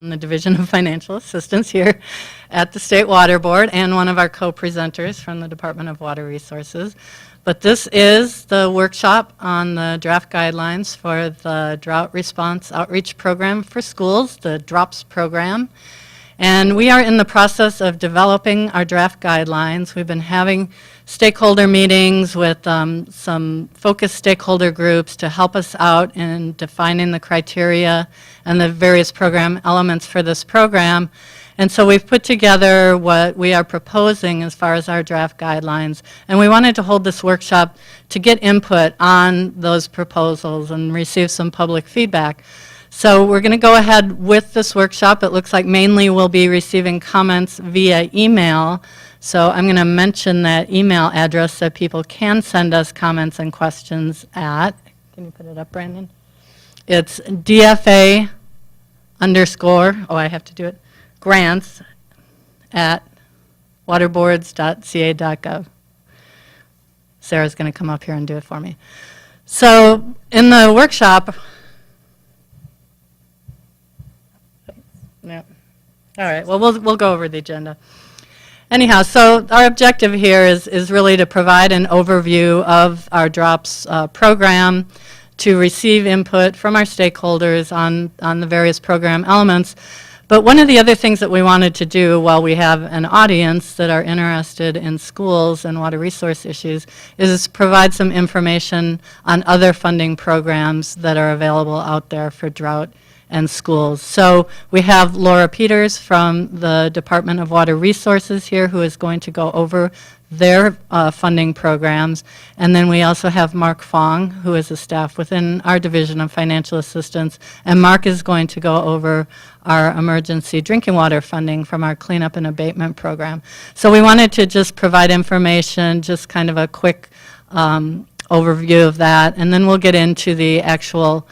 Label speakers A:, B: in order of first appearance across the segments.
A: in the Division of Financial Assistance here at the State Water Board and one of our co-presenters from the Department of Water Resources. But this is the workshop on the draft guidelines for the Drought Response Outreach Program for Schools, the DROPS program. And we are in the process of developing our draft guidelines. We've been having stakeholder meetings with some focused stakeholder groups to help us out in defining the criteria and the various program elements for this program. And so we've put together what we are proposing as far as our draft guidelines. And we wanted to hold this workshop to get input on those proposals and receive some public feedback. So we're going to go ahead with this workshop. It looks like mainly we'll be receiving comments via email. So I'm going to mention that email address so people can send us comments and questions at, can you put it up, Brandon? It's DFA _ I have to do it, grants at waterboards.ca.gov. Sarah's going to come up here and do it for me. So in the workshop, yeah. All right. Well, we'll go over the agenda. Anyhow, so our objective here is really to provide an overview of our DROPS program, to receive input from our stakeholders on the various program elements. But one of the other things that we wanted to do while we have an audience that are interested in schools and water resource issues is provide some information on other funding programs that are available out there for drought and schools. So we have Laura Peters from the Department of Water Resources here who is going to go over their funding programs. And then we also have Mark Fong, who is a staff within our Division of Financial Assistance. And Mark is going to go over our emergency drinking water funding from our cleanup and abatement program. So we wanted to just provide information, just kind of a quick overview of that. And then we'll get into the actual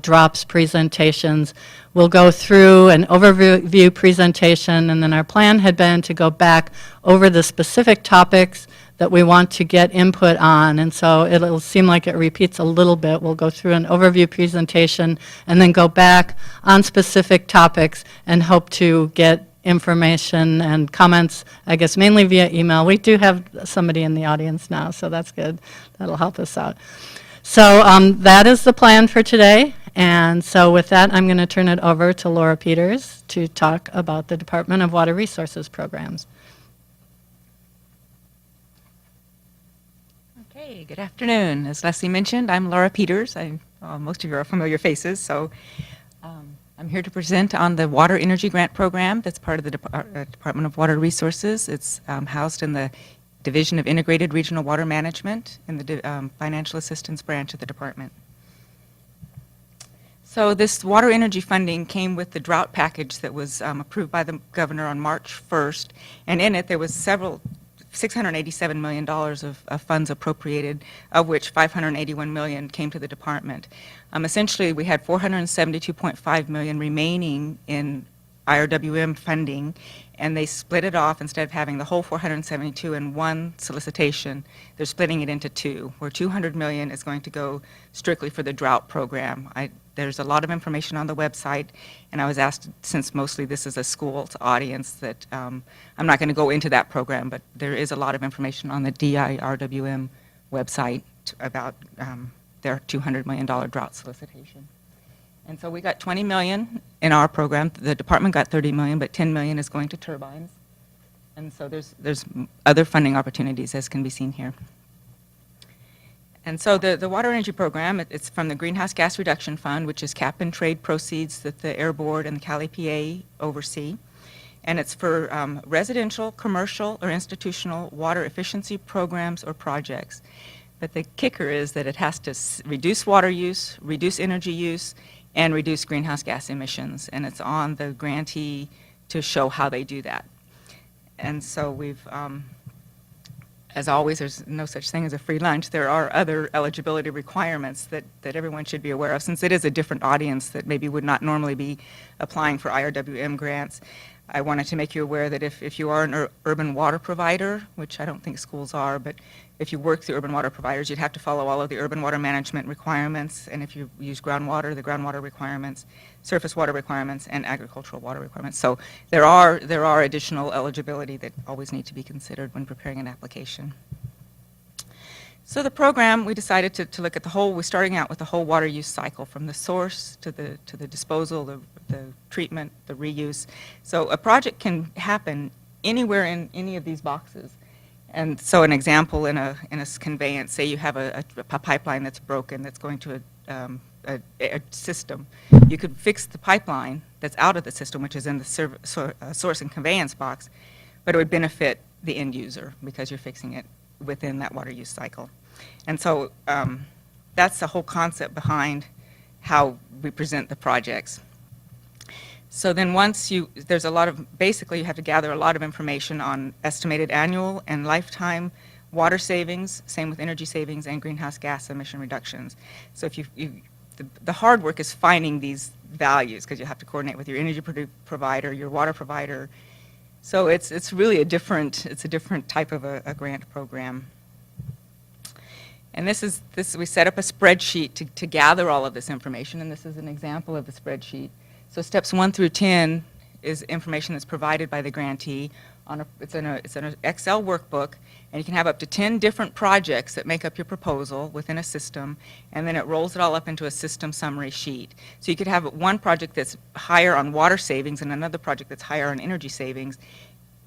A: DROPS presentations. We'll go through an overview presentation, and then our plan had been to go back over the specific topics that we want to get input on. And so it'll seem like it repeats a little bit. We'll go through an overview presentation and then go back on specific topics and hope to get information and comments, I guess mainly via email. We do have somebody in the audience now, so that's good. That'll help us out. So that is the plan for today. And so with that, I'm going to turn it over to Laura Peters to talk about the Department of Water Resources programs.
B: Okay, good afternoon. As Leslie mentioned, I'm Laura Peters. Most of you are familiar faces, so I'm here to present on the Water Energy Grant Program that's part of the Department of Water Resources. It's housed in the Division of Integrated Regional Water Management in the Financial Assistance branch of the department. So this water energy funding came with the drought package that was approved by the governor on March 1st, and in it there was $687 million of funds appropriated, of which $581 million came to the department. Essentially, we had $472.5 million remaining in IRWM funding, and they split it off. Instead of having the whole 472 in one solicitation, they're splitting it into two, where $200 million is going to go strictly for the drought program. There's a lot of information on the website, and I was asked, since mostly this is a school's audience, that I'm not going to go into that program, but there is a lot of information on the DIRWM website about their $200 million drought solicitation. And so we got $20 million in our program. The department got $30 million, but $10 million is going to turbines. And so there's other funding opportunities, as can be seen here. And so the Water Energy Program, it's from the Greenhouse Gas Reduction Fund, which is cap and trade proceeds that the Air Board and the Cal EPA oversee. And it's for residential, commercial, or institutional water efficiency programs or projects. But the kicker is that it has to reduce water use, reduce energy use, and reduce greenhouse gas emissions. And it's on the grantee to show how they do that. And so we've, as always, there's no such thing as a free lunch. There are other eligibility requirements that everyone should be aware of, since it is a different audience that maybe would not normally be applying for IRWM grants. I wanted to make you aware that if you are an urban water provider, which I don't think schools are, but if you work through urban water providers, you'd have to follow all of the urban water management requirements, and if you use groundwater, the groundwater requirements, surface water requirements, and agricultural water requirements. So there are additional eligibility that always need to be considered when preparing an application. So the program, we decided to look at the whole, we're starting out with the whole water use cycle, from the source to the disposal, the treatment, the reuse. So a project can happen anywhere in any of these boxes. And so an example in a conveyance, say you have a pipeline that's broken that's going to a system. You could fix the pipeline that's out of the system, which is in the source and conveyance box, but it would benefit the end user because you're fixing it within that water use cycle. And so that's the whole concept behind how we present the projects. So then there's a lot of, basically you have to gather a lot of information on estimated annual and lifetime water savings, same with energy savings and greenhouse gas emission reductions. So if the hard work is finding these values, because you have to coordinate with your energy provider, your water provider. So it's really a different type of a grant program. And we set up a spreadsheet to gather all of this information, and this is an example of the spreadsheet. So steps 1 through 10 is information that's provided by the grantee. It's an Excel workbook, and you can have up to 10 different projects that make up your proposal within a system, and then it rolls it all up into a system summary sheet. So you could have one project that's higher on water savings and another project that's higher on energy savings,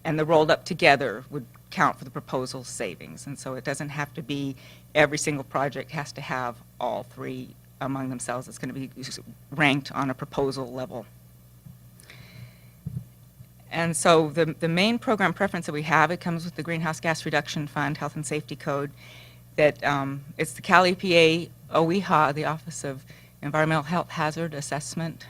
B: and the rolled up together would count for the proposal savings. And so it doesn't have to be every single project has to have all three among themselves. It's going to be ranked on a proposal level. And so the main program preference that we have, it comes with the Greenhouse Gas Reduction Fund Health and Safety Code, that it's the Cal EPA OEHA, the Office of Environmental Health Hazard Assessment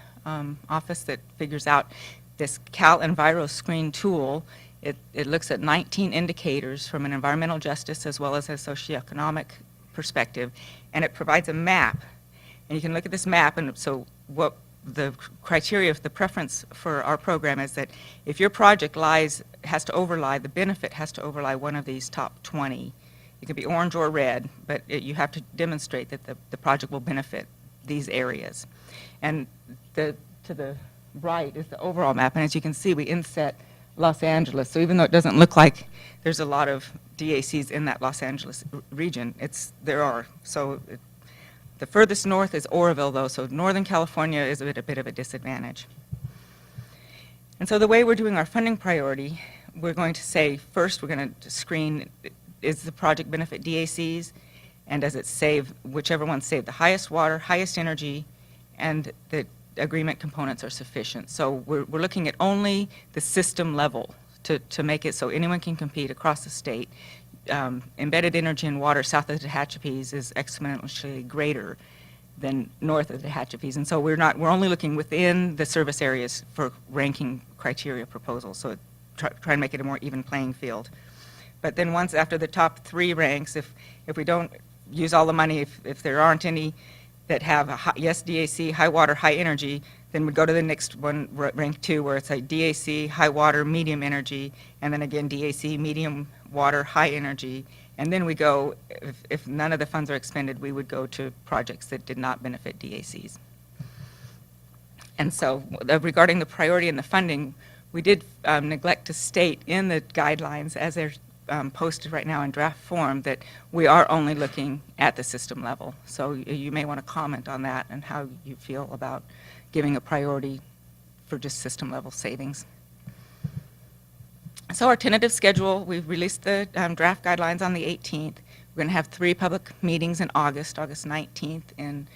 B: Office, that figures out this Cal Enviro Screen tool. It looks at 19 indicators from an environmental justice as well as a socioeconomic perspective, and it provides a map. And you can look at this map, and so what the criteria of the preference for our program is that if your project has to overlie, the benefit has to overlie one of these top 20. It could be orange or red, but you have to demonstrate that the project will benefit these areas. And to the right is the overall map, and as you can see, we inset Los Angeles. So even though it doesn't look like there's a lot of DACs in that Los Angeles region, there are. So the furthest north is Oroville, though, so Northern California is a bit of a disadvantage. And so the way we're doing our funding priority, we're going to say, first we're going to screen, is the project benefit DACs, and does it save, whichever one saved the highest water, highest energy, and the agreement components are sufficient. So we're looking at only the system level to make it so anyone can compete across the state. Embedded energy in water south of the Tehachapies is exponentially greater than north of the Tehachapies, and so we're only looking within the service areas for ranking criteria proposals, so try and make it a more even playing field. But then once after the top 3 ranks, if we don't use all the money, if there aren't any that have a yes DAC, high water, high energy, then we go to the next one, rank 2, where it's a DAC, high water, medium energy, and then again DAC, medium water, high energy, and then we go, if none of the funds are expended, we would go to projects that did not benefit DACs. And so regarding the priority and the funding, we did neglect to state in the guidelines, as they're posted right now in draft form, that we are only looking at the system level. So you may want to comment on that and how you feel about giving a priority for just system level savings. So our tentative schedule, we've released the draft guidelines on the 18th. We're going to have 3 public meetings in August 19th in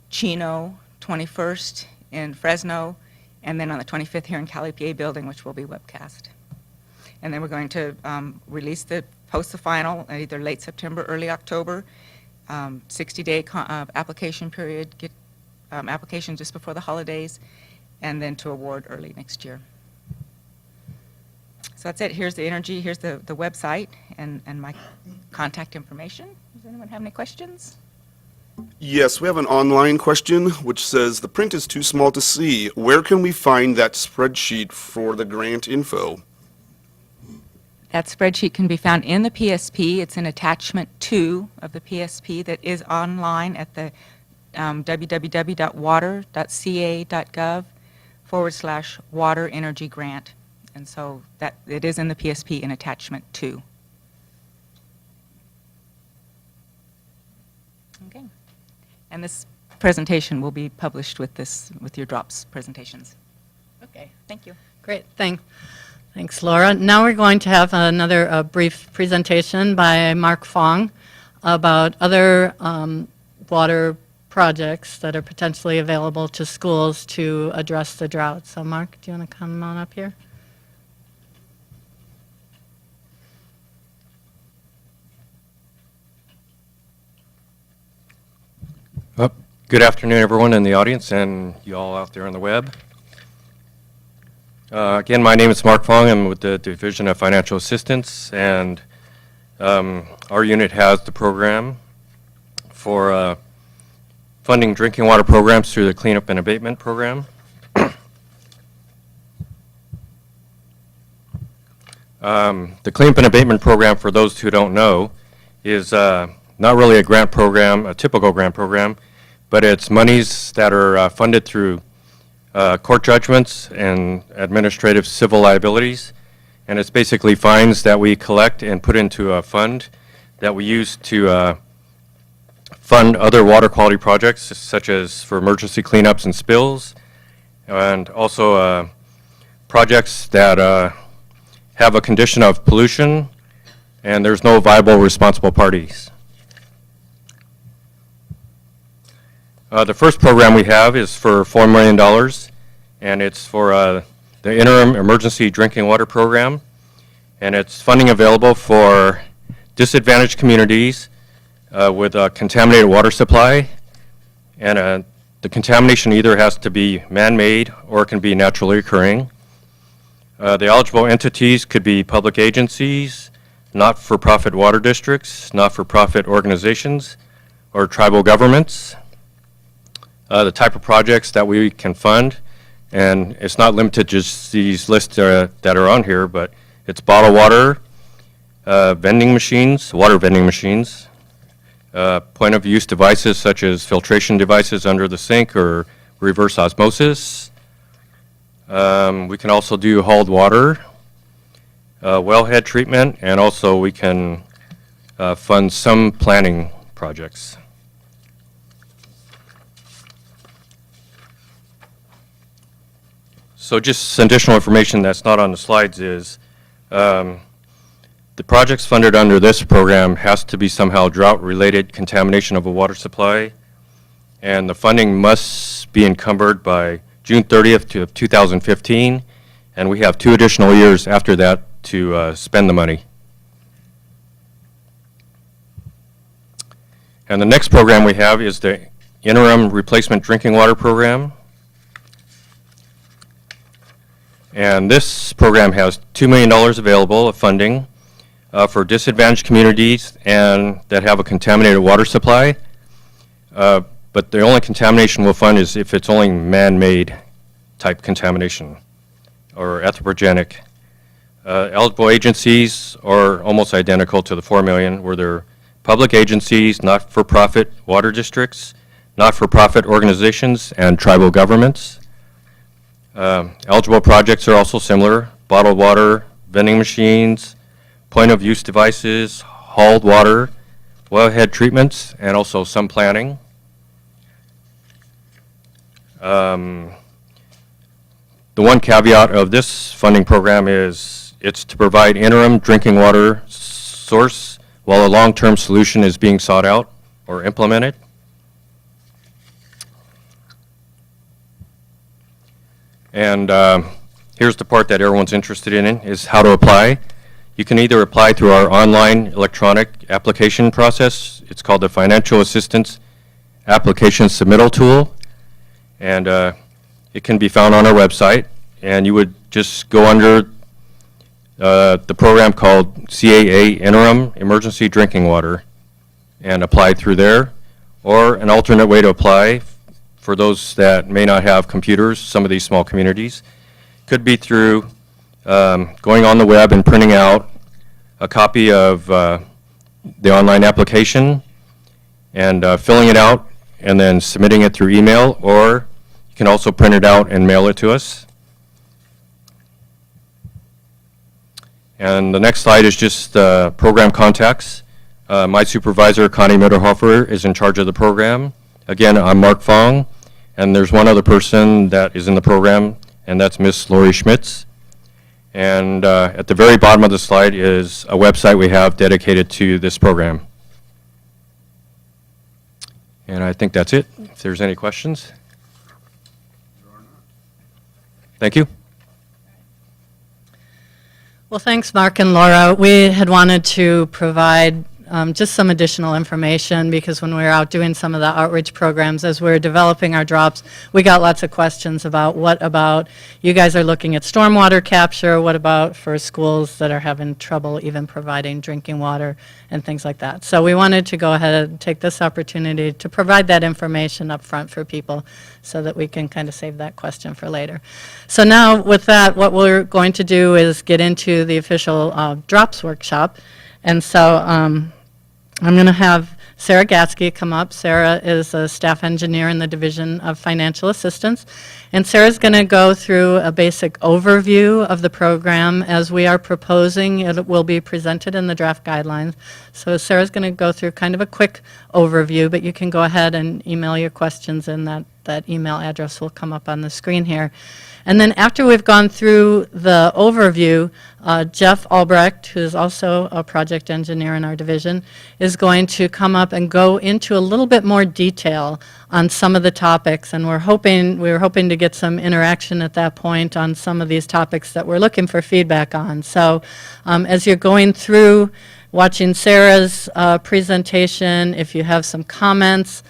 B: Chino, 21st in Fresno, and then on the 25th here in Cal EPA building, which will be webcast. And then we're going to post the final either late September, early October, 60-day application period, get application just before the holidays, and then to award early next year. So that's it. Here's the energy, here's the website, and my contact information. Does anyone have any questions?
C: Yes, we have an online question which says, the print is too small to see. Where can we find that spreadsheet for the grant info?
B: That spreadsheet can be found in the PSP. It's in attachment 2 of the PSP that is online at the www.water.ca.gov/water energy grant. And so that it is in the PSP in attachment 2. Okay. And this presentation will be published with your drops presentations.
A: Okay.
B: Thank you.
A: Great, thanks, Laura. Now we're going to have another brief presentation by Mark Fong about other water projects that are potentially available to schools to address the drought. So Mark, do you want to come on up here?
D: Good afternoon, everyone in the audience and you all out there on the web. Again, my name is Mark Fong. I'm with the Division of Financial Assistance, and our unit has the program for funding drinking water programs through the Cleanup and Abatement Program. The Cleanup and Abatement Program, for those who don't know, is not really a grant program, a typical grant program, but it's monies that are funded through court judgments and administrative civil liabilities, and it's basically fines that we collect and put into a fund that we use to fund other water quality projects, such as for emergency cleanups and spills, and also projects that have a condition of pollution and there's no viable responsible parties. The first program we have is for $4 million, and it's for the Interim Emergency Drinking Water Program, and it's funding available for disadvantaged communities with a contaminated water supply, and the contamination either has to be man-made or it can be naturally occurring. The eligible entities could be public agencies, not-for-profit water districts, not-for-profit organizations, or tribal governments. The type of projects that we can fund, and it's not limited to just these lists that are on here, but it's bottled water, vending machines, water vending machines, point-of-use devices such as filtration devices under the sink or reverse osmosis. We can also do hauled water, wellhead treatment, and also we can fund some planning projects. So just some additional information that's not on the slides is the projects funded under this program has to be somehow drought-related contamination of a water supply, and the funding must be encumbered by June 30th of 2015, and we have 2 additional years after that to spend the money. And the next program we have is the Interim Replacement Drinking Water Program. And this program has $2 million available of funding for disadvantaged communities and that have a contaminated water supply. But the only contamination we'll fund is if it's only man-made type contamination or anthropogenic. Eligible agencies are almost identical to the $4 million, where they're public agencies, not-for-profit water districts, not-for-profit organizations, and tribal governments. Eligible projects are also similar: bottled water, vending machines, point-of-use devices, hauled water, wellhead treatments, and also some planning. The one caveat of this funding program is it's to provide interim drinking water source while a long-term solution is being sought out or implemented. And here's the part that everyone's interested in, is how to apply. You can either apply through our online electronic application process. It's called the Financial Assistance Application Submittal Tool. And it can be found on our website. And you would just go under the program called CAA Interim Emergency Drinking Water and apply through there. or an alternate way to apply for those that may not have computers, some of these small communities, could be through going on the web and printing out a copy of the online application and filling it out and then submitting it through email, or you can also print it out and mail it to us. And the next slide is just program contacts. My supervisor, Connie Mitterhofer, is in charge of the program. Again, I'm Mark Fong, and there's one other person that is in the program, and that's Miss Lori Schmitz. And at the very bottom of the slide is a website we have dedicated to this program. And I think that's it. If there's any questions. Thank you.
A: Well, thanks, Mark and Laura. We had wanted to provide just some additional information, because when we were out doing some of the outreach programs, as we were developing our drops, we got lots of questions about what about, you guys are looking at stormwater capture, what about for schools that are having trouble even providing drinking water and things like that. So we wanted to go ahead and take this opportunity to provide that information up front for people so that we can kind of save that question for later. So now with that, what we're going to do is get into the official drops workshop. And so I'm going to have Sarah Gatsky come up. Sarah is a staff engineer in the Division of Financial Assistance. And Sarah's going to go through a basic overview of the program as we are proposing. It will be presented in the draft guidelines. So Sarah's going to go through kind of a quick overview, but you can go ahead and email your questions, and that email address will come up on the screen here. And then after we've gone through the overview, Jeff Albrecht, who is also a project engineer in our division, is going to come up and go into a little bit more detail on some of the topics. And we were hoping to get some interaction at that point on some of these topics that we're looking for feedback on. So as you're going through, watching Sarah's presentation, if you have some comments,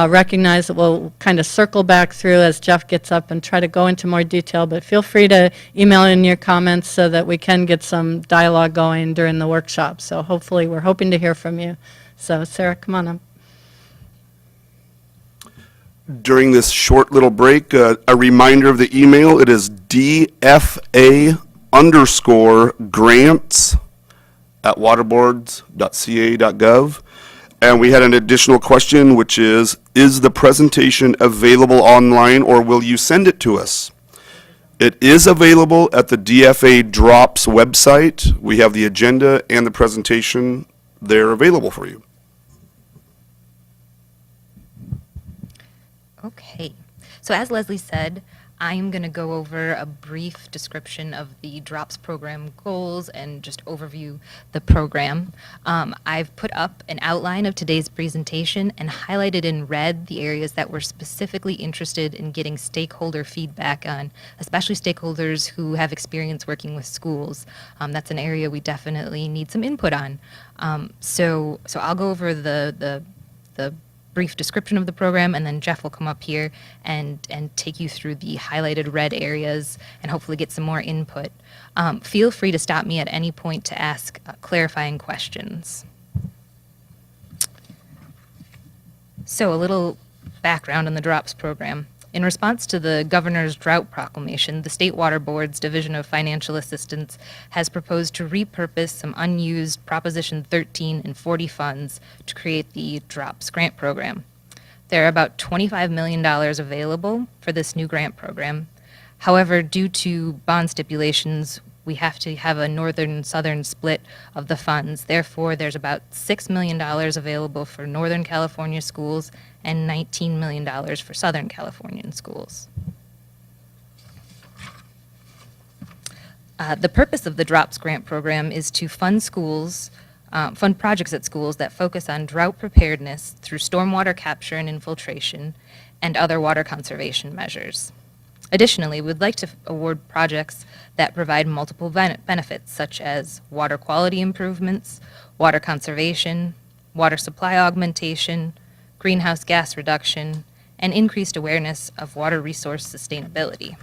A: recognize that we'll kind of circle back through as Jeff gets up and try to go into more detail, but feel free to email in your comments so that we can get some dialogue going during the workshop. So hopefully we're hoping to hear from you. So Sarah, come on up.
C: During this short little break, a reminder of the email. It is dfa_grants@waterboards.ca.gov. And we had an additional question, which is the presentation available online, or will you send it to us? It is available at the DFA Drops website. We have the agenda and the presentation there available for you.
E: Okay. So as Leslie said, I'm going to go over a brief description of the DROPS program goals and just overview the program. I've put up an outline of today's presentation and highlighted in red the areas that we're specifically interested in getting stakeholder feedback on, especially stakeholders who have experience working with schools. That's an area we definitely need some input on. So I'll go over the brief description of the program, and then Jeff will come up here and take you through the highlighted red areas and hopefully get some more input. Feel free to stop me at any point to ask clarifying questions. So a little background on the DROPS program. In response to the Governor's Drought Proclamation, the State Water Board's Division of Financial Assistance has proposed to repurpose some unused Proposition 13 and 40 funds to create the DROPS grant program. There are about $25 million available for this new grant program. However, due to bond stipulations, we have to have a northern-southern split of the funds. Therefore, there's about $6 million available for Northern California schools and $19 million for Southern Californian schools. The purpose of the DROPS grant program is to fund projects at schools that focus on drought preparedness through stormwater capture and infiltration and other water conservation measures. Additionally, we'd like to award projects that provide multiple benefits, such as water quality improvements, water conservation, water supply augmentation, greenhouse gas reduction, and increased awareness of water resource sustainability.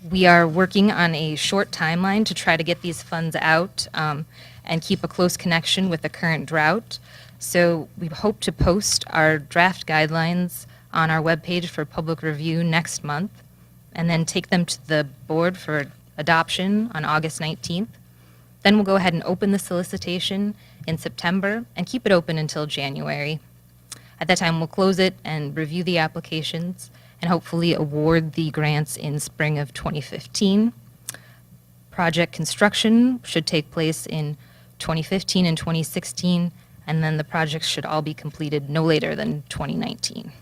E: We are working on a short timeline to try to get these funds out and keep a close connection with the current drought. So we hope to post our draft guidelines on our webpage for public review next month, and then take them to the board for adoption on August 19th. Then we'll go ahead and open the solicitation in September and keep it open until January. At that time, we'll close it and review the applications and hopefully award the grants in spring of 2015. Project construction should take place in 2015 and 2016, and then the projects should all be completed no later than 2019.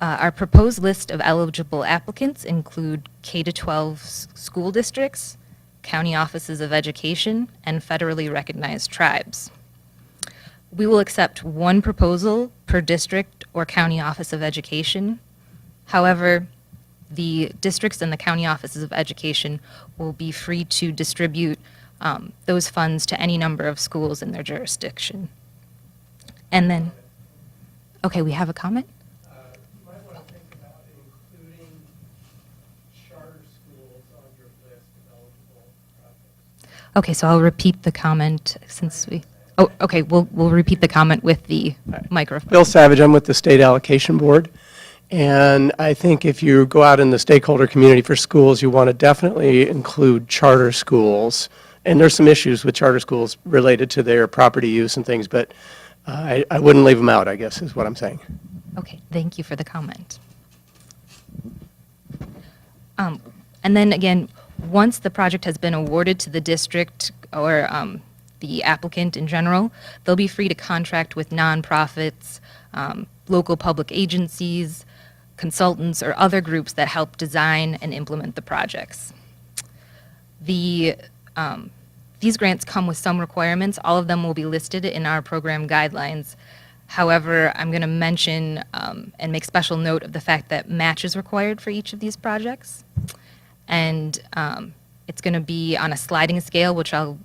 E: Our proposed list of eligible applicants include K-12 school districts, county offices of education, and federally recognized tribes. We will accept one proposal per district or county office of education. However, the districts and the county offices of education will be free to distribute those funds to any number of schools in their jurisdiction. And then, okay, we have a comment?
F: You might want to think about including charter schools on your list of eligible projects.
E: Okay, so I'll repeat the comment since we, oh, okay, we'll repeat the comment with the microphone.
F: Bill Savage, I'm with the State Allocation Board. And I think if you go out in the stakeholder community for schools, you want to definitely include charter schools. And there's some issues with charter schools related to their property use and things, but I wouldn't leave them out, I guess, is what I'm saying.
E: Okay, thank you for the comment. And then again, once the project has been awarded to the district or the applicant in general, they'll be free to contract with nonprofits, local public agencies, consultants, or other groups that help design and implement the projects. These grants come with some requirements. All of them will be listed in our program guidelines. However, I'm going to mention and make special note of the fact that match is required for each of these projects. And it's going to be on a sliding scale, which I'll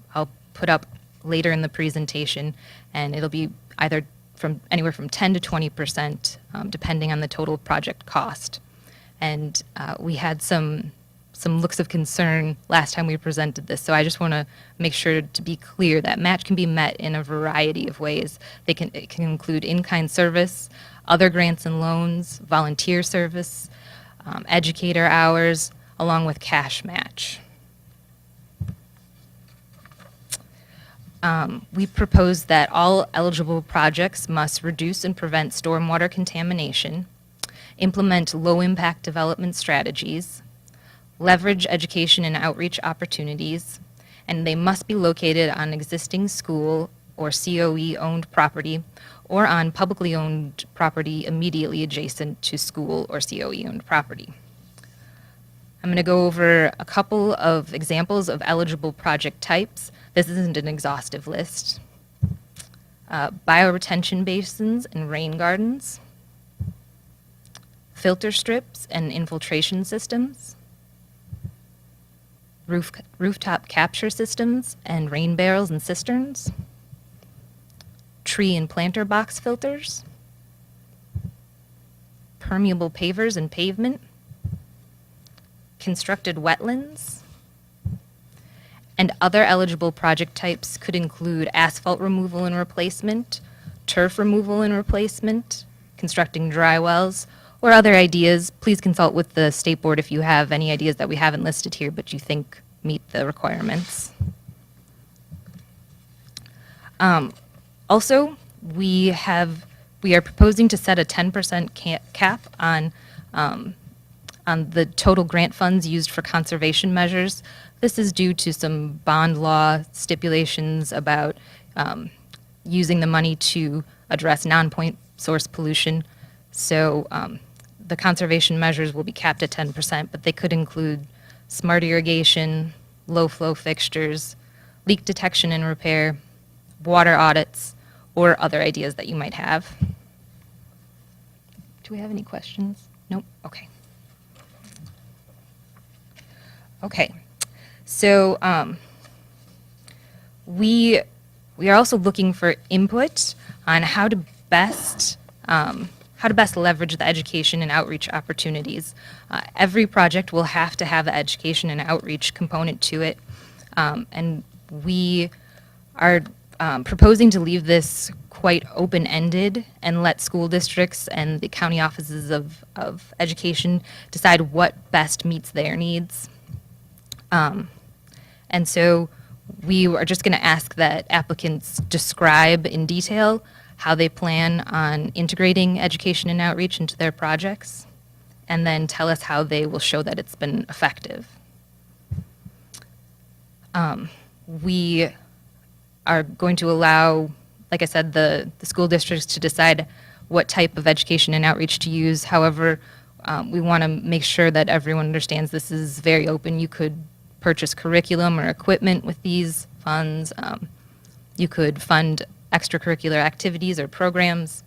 E: put up later in the presentation, and it'll be either anywhere from 10 to 20%, depending on the total project cost. And we had some looks of concern last time we presented this, so I just want to make sure to be clear that match can be met in a variety of ways. It can include in-kind service, other grants and loans, volunteer service, educator hours, along with cash match. We propose that all eligible projects must reduce and prevent stormwater contamination, implement low-impact development strategies, leverage education and outreach opportunities, and they must be located on existing school or COE-owned property or on publicly owned property immediately adjacent to school or COE-owned property. I'm going to go over a couple of examples of eligible project types. This isn't an exhaustive list. Bioretention basins and rain gardens, filter strips and infiltration systems, rooftop capture systems and rain barrels and cisterns, tree and planter box filters, permeable pavers and pavement, constructed wetlands, and other eligible project types could include asphalt removal and replacement, turf removal and replacement, constructing dry wells, or other ideas. Please consult with the State Board if you have any ideas that we haven't listed here but you think meet the requirements. Also, we are proposing to set a 10% cap on the total grant funds used for conservation measures. This is due to some bond law stipulations about using the money to address non-point source pollution. So the conservation measures will be capped at 10%, but they could include smart irrigation, low-flow fixtures, leak detection and repair, water audits, or other ideas that you might have. Do we have any questions? Nope? Okay. Okay. So we are also looking for input on how to best leverage the education and outreach opportunities. Every project will have to have the education and outreach component to it, and we are proposing to leave this quite open-ended and let school districts and the county offices of education decide what best meets their needs. And so we are just going to ask that applicants describe in detail how they plan on integrating education and outreach into their projects, and then tell us how they will show that it's been effective. We are going to allow, like I said, the school districts to decide what type of education and outreach to use. However, we want to make sure that everyone understands this is very open. You could purchase curriculum or equipment with these funds. You could fund extracurricular activities or programs.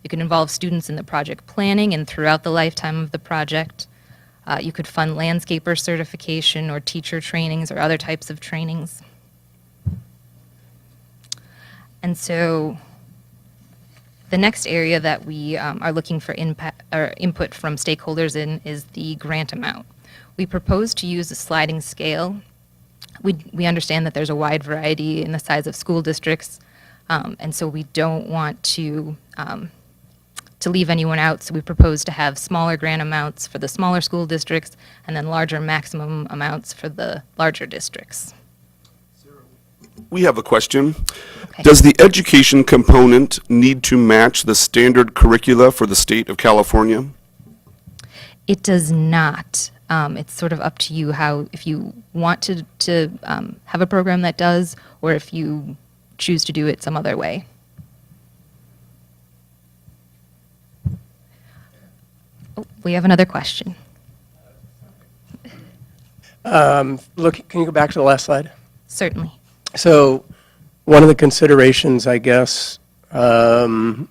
E: You can involve students in the project planning and throughout the lifetime of the project. You could fund landscaper certification or teacher trainings or other types of trainings. And so the next area that we are looking for input from stakeholders in is the grant amount. We propose to use a sliding scale. We understand that there's a wide variety in the size of school districts, and so we don't want to leave anyone out, so we propose to have smaller grant amounts for the smaller school districts and then larger maximum amounts for the larger districts.
C: We have a question.
E: Okay.
C: Does the education component need to match the standard curricula for the state of California?
E: It does not. It's sort of up to you how, if you want to have a program that does, or if you choose to do it some other way. Oh, we have another question.
F: Look, can you go back to the last slide?
E: Certainly.
F: So one of the considerations, I guess, my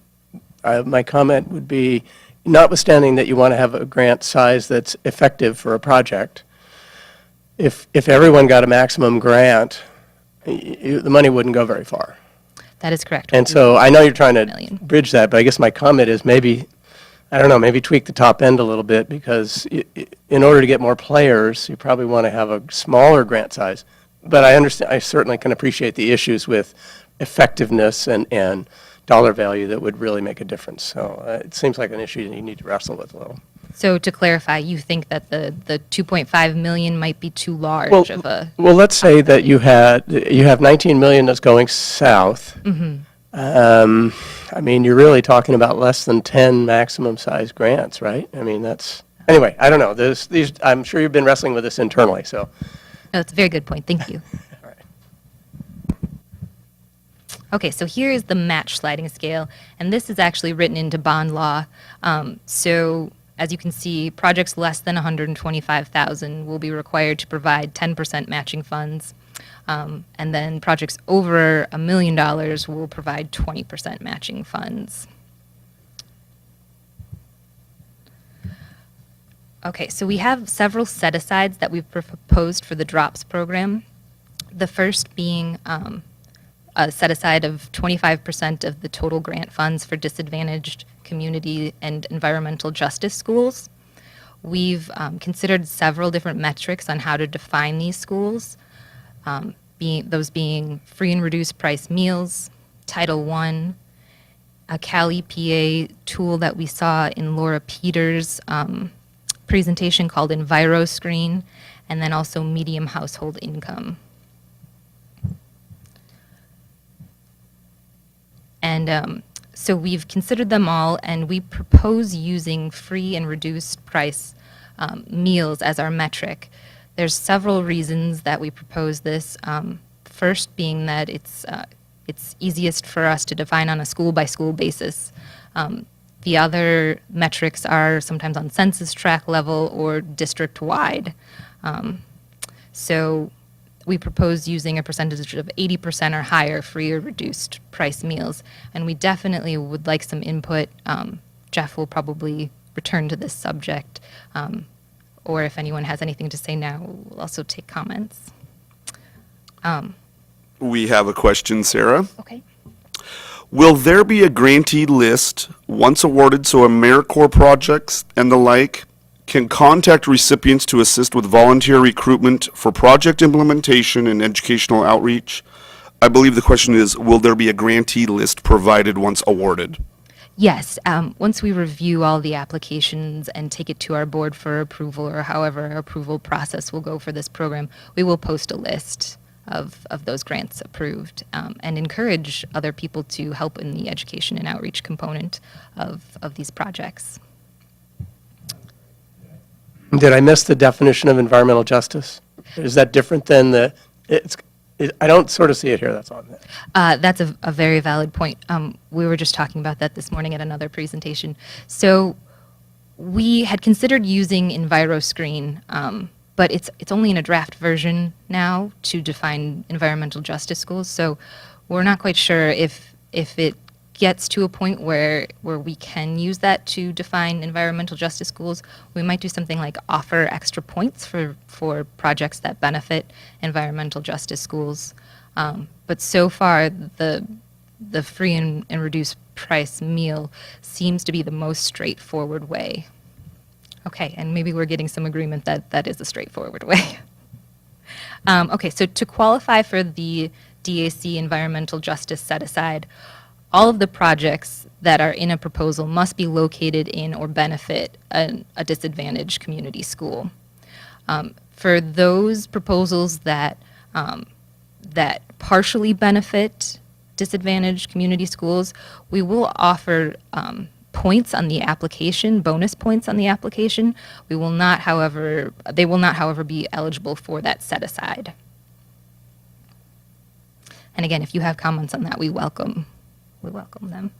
F: comment would be, notwithstanding that you want to have a grant size that's effective for a project, if everyone got a maximum grant, the money wouldn't go very far.
E: That is correct.
F: And so I know you're trying to
E: Million.
F: bridge that, but I guess my comment is maybe, I don't know, maybe tweak the top end a little bit, because in order to get more players, you probably want to have a smaller grant size. But I understand, I certainly can appreciate the issues with effectiveness and dollar value that would really make a difference. So it seems like an issue you need to wrestle with a little.
E: So to clarify, you think that the 2.5 million might be too large
F: Well,
E: of a...
F: well, let's say that you have 19 million that's going south. I mean, you're really talking about less than 10 maximum size grants, right? I mean, that's, anyway, I don't know. These, I'm sure you've been wrestling with this internally, so.
E: No, it's a very good point. Thank you.
F: All right.
E: Okay, so here is the match sliding scale, and this is actually written into bond law. So as you can see, projects less than 125,000 will be required to provide 10% matching funds, and then projects over $1 million will provide 20% matching funds. Okay, so we have several set-asides that we've proposed for the DROPS program. The first being a set-aside of 25% of the total grant funds for disadvantaged community and environmental justice schools. We've considered several different metrics on how to define these schools, those being free and reduced price meals, Title I, a Cal EPA tool that we saw in Laura Peters' presentation called EnviroScreen, and then also medium household income. And so we've considered them all, and we propose using free and reduced price meals as our metric. There's several reasons that we propose this. First being that it's easiest for us to define on a school-by-school basis. The other metrics are sometimes on census tract level or district-wide. So we propose using a percentage of 80% or higher free or reduced price meals. And we definitely would like some input. Jeff will probably return to this subject. Or if anyone has anything to say now, we'll also take comments.
C: We have a question, Sarah.
E: Okay.
C: Will there be a grantee list once awarded so AmeriCorps projects and the like can contact recipients to assist with volunteer recruitment for project implementation and educational outreach? I believe the question is, will there be a grantee list provided once awarded?
E: Yes, once we review all the applications and take it to our board for approval, or however our approval process will go for this program, we will post a list of those grants approved, and encourage other people to help in the education and outreach component of these projects.
F: Did I miss the definition of environmental justice? Is that different than I don't sort of see it here, that's all.
E: That's a very valid point. We were just talking about that this morning at another presentation. So we had considered using EnviroScreen, but it's only in a draft version now to define environmental justice schools. So we're not quite sure if it gets to a point where we can use that to define environmental justice schools. We might do something like offer extra points for projects that benefit environmental justice schools. But so far, the free and reduced price meal seems to be the most straightforward way. Okay, and maybe we're getting some agreement that that is a straightforward way. Okay, so to qualify for the DAC environmental justice set aside, all of the projects that are in a proposal must be located in or benefit a disadvantaged community school. For those proposals that partially benefit disadvantaged community schools, we will offer points on the application, bonus points on the application. They will not, however, be eligible for that set aside. And again, if you have comments on that, we welcome them.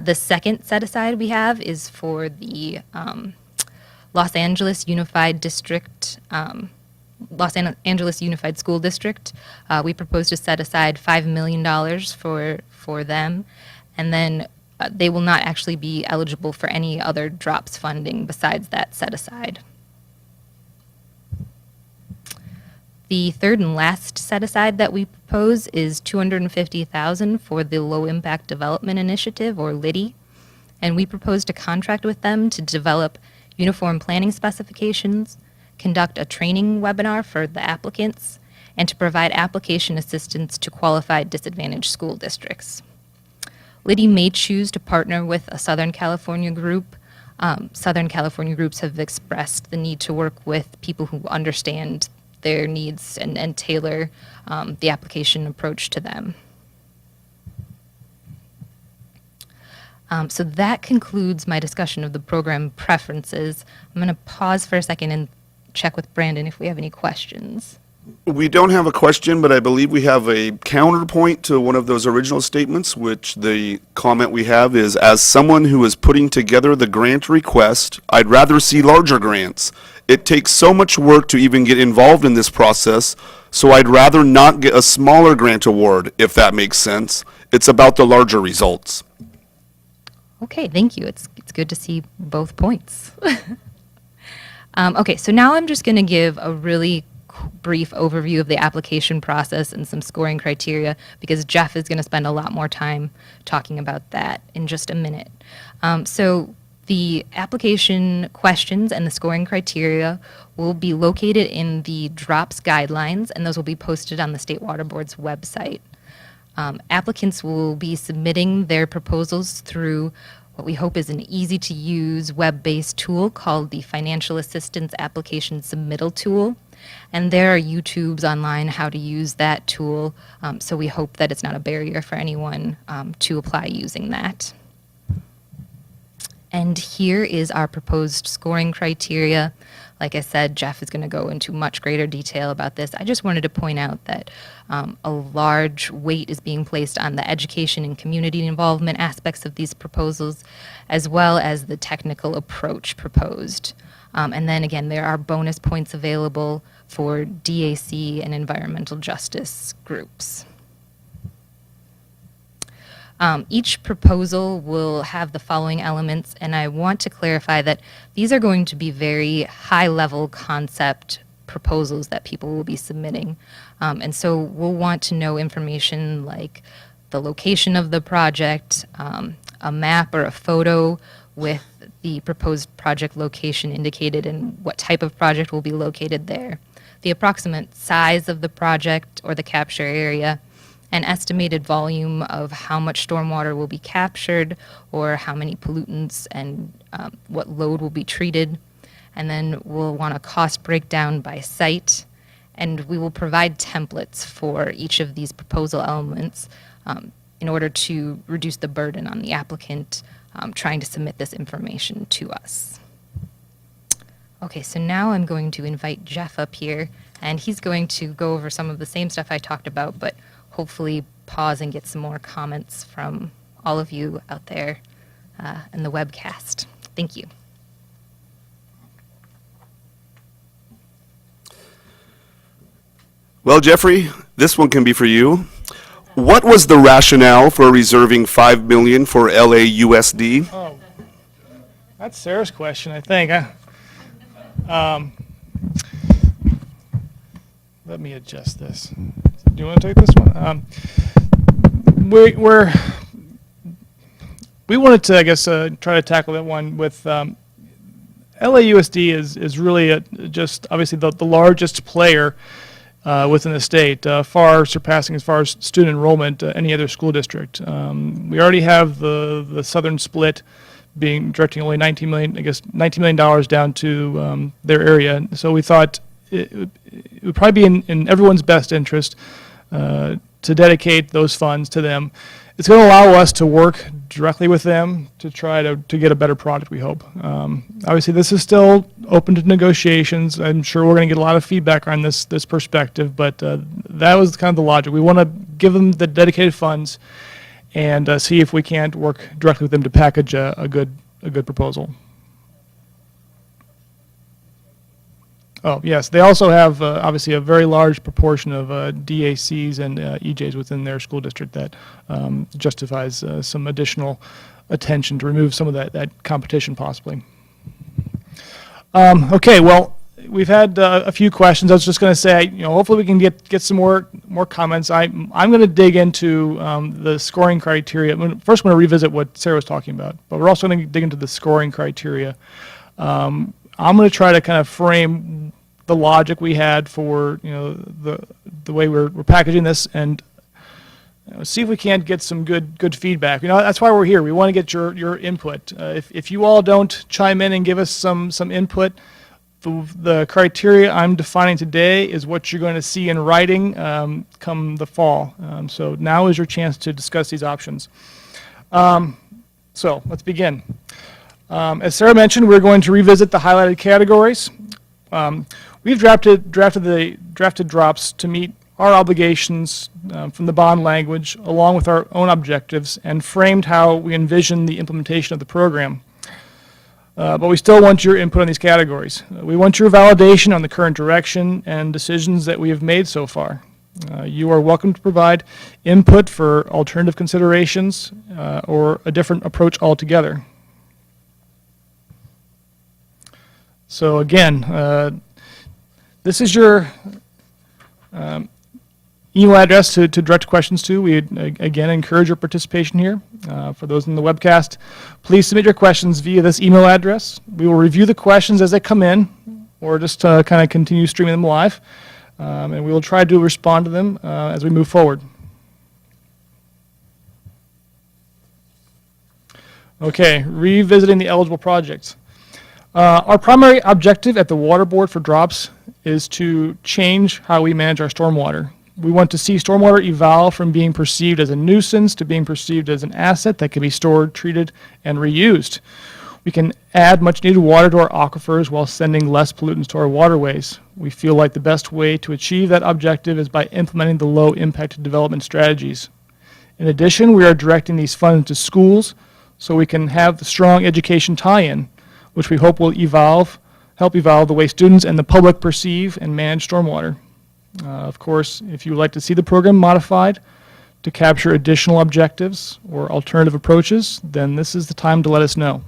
E: The second set aside we have is for the Los Angeles Unified District, Los Angeles Unified School District. We propose to set aside $5 million for them, and then they will not actually be eligible for any other DROPS funding besides that set aside. The third and last set aside that we propose is $250,000 for the Low Impact Development Initiative, or LIDI, and we propose to contract with them to develop uniform planning specifications, conduct a training webinar for the applicants, and to provide application assistance to qualified disadvantaged school districts. LIDI may choose to partner with a Southern California group. Southern California groups have expressed the need to work with people who understand their needs and tailor the application approach to them. So that concludes my discussion of the program preferences. I'm going to pause for a second and check with Brandon if we have any questions.
C: We don't have a question, but I believe we have a counterpoint to one of those original statements, which the comment we have is, as someone who is putting together the grant request, I'd rather see larger grants. It takes so much work to even get involved in this process, so I'd rather not get a smaller grant award, if that makes sense. It's about the larger results.
E: Okay, thank you. It's good to see both points. Okay, so now I'm just going to give a really brief overview of the application process and some scoring criteria, because Jeff is going to spend a lot more time talking about that in just a minute. So the application questions and the scoring criteria will be located in the DROPS guidelines, and those will be posted on the State Water Board's website. Applicants will be submitting their proposals through what we hope is an easy-to-use web-based tool called the Financial Assistance Application Submittal Tool. And there are YouTubes online how to use that tool, so we hope that it's not a barrier for anyone to apply using that. And here is our proposed scoring criteria. Like I said, Jeff is going to go into much greater detail about this. I just wanted to point out that a large weight is being placed on the education and community involvement aspects of these proposals, as well as the technical approach proposed. And then again, there are bonus points available for DAC and environmental justice groups. Each proposal will have the following elements, and I want to clarify that these are going to be very high-level concept proposals that people will be submitting. And so we'll want to know information like the location of the project, a map or a photo with the proposed project location indicated and what type of project will be located there, the approximate size of the project or the capture area, an estimated volume of how much stormwater will be captured or how many pollutants and what load will be treated. And then we'll want a cost breakdown by site. And we will provide templates for each of these proposal elements in order to reduce the burden on the applicant trying to submit this information to us. Okay, so now I'm going to invite Jeff up here, and he's going to go over some of the same stuff I talked about, but hopefully pause and get some more comments from all of you out there in the webcast. Thank you.
C: Well, Jeffrey, this one can be for you. What was the rationale for reserving $5 million for LAUSD?
G: Oh, that's Sarah's question, I think. Let me adjust this. Do you want to take this one? We wanted to, I guess, try to tackle that one with LAUSD is really just obviously the largest player within the state, far surpassing as far as student enrollment any other school district. We already have the southern split being directing only $19 million down to their area. So we thought it would probably be in everyone's best interest to dedicate those funds to them. It's going to allow us to work directly with them to try to get a better product, we hope. Obviously, this is still open to negotiations. I'm sure we're going to get a lot of feedback on this perspective, but that was kind of the logic. We want to give them the dedicated funds and see if we can't work directly with them to package a good proposal. Oh, yes. They also have, obviously, a very large proportion of DACs and EJs within their school district that justifies some additional attention to remove some of that competition, possibly. Okay, well, we've had a few questions. I was just going to say, hopefully we can get some more comments. I'm going to dig into the scoring criteria. First, I'm going to revisit what Sarah was talking about, but we're also going to dig into the scoring criteria. I'm going to try to kind of frame the logic we had for the way we're packaging this and see if we can't get some good feedback. That's why we're here. We want to get your input. If you all don't chime in and give us some input, the criteria I'm defining today is what you're going to see in writing come the fall. So now is your chance to discuss these options. So let's begin. As Sarah mentioned, we're going to revisit the highlighted categories. We've drafted drops to meet our obligations from the bond language, along with our own objectives, and framed how we envision the implementation of the program. But we still want your input on these categories. We want your validation on the current direction and decisions that we have made so far. You are welcome to provide input for alternative considerations or a different approach altogether. So again, this is your email address to direct questions to. We, again, encourage your participation here. For those in the webcast, please submit your questions via this email address. We will review the questions as they come in, or just kind of continue streaming them live, and we will try to respond to them as we move forward. Okay, revisiting the eligible projects. Our primary objective at the Water Board for drops is to change how we manage our stormwater. We want to see stormwater evolve from being perceived as a nuisance to being perceived as an asset that can be stored, treated, and reused. We can add much needed water to our aquifers while sending less pollutants to our waterways. We feel like the best way to achieve that objective is by implementing the low impact development strategies. In addition, we are directing these funds to schools so we can have the strong education tie-in, which we hope will help evolve the way students and the public perceive and manage stormwater. Of course, if you would like to see the program modified to capture additional objectives or alternative approaches, then this is the time to let us know.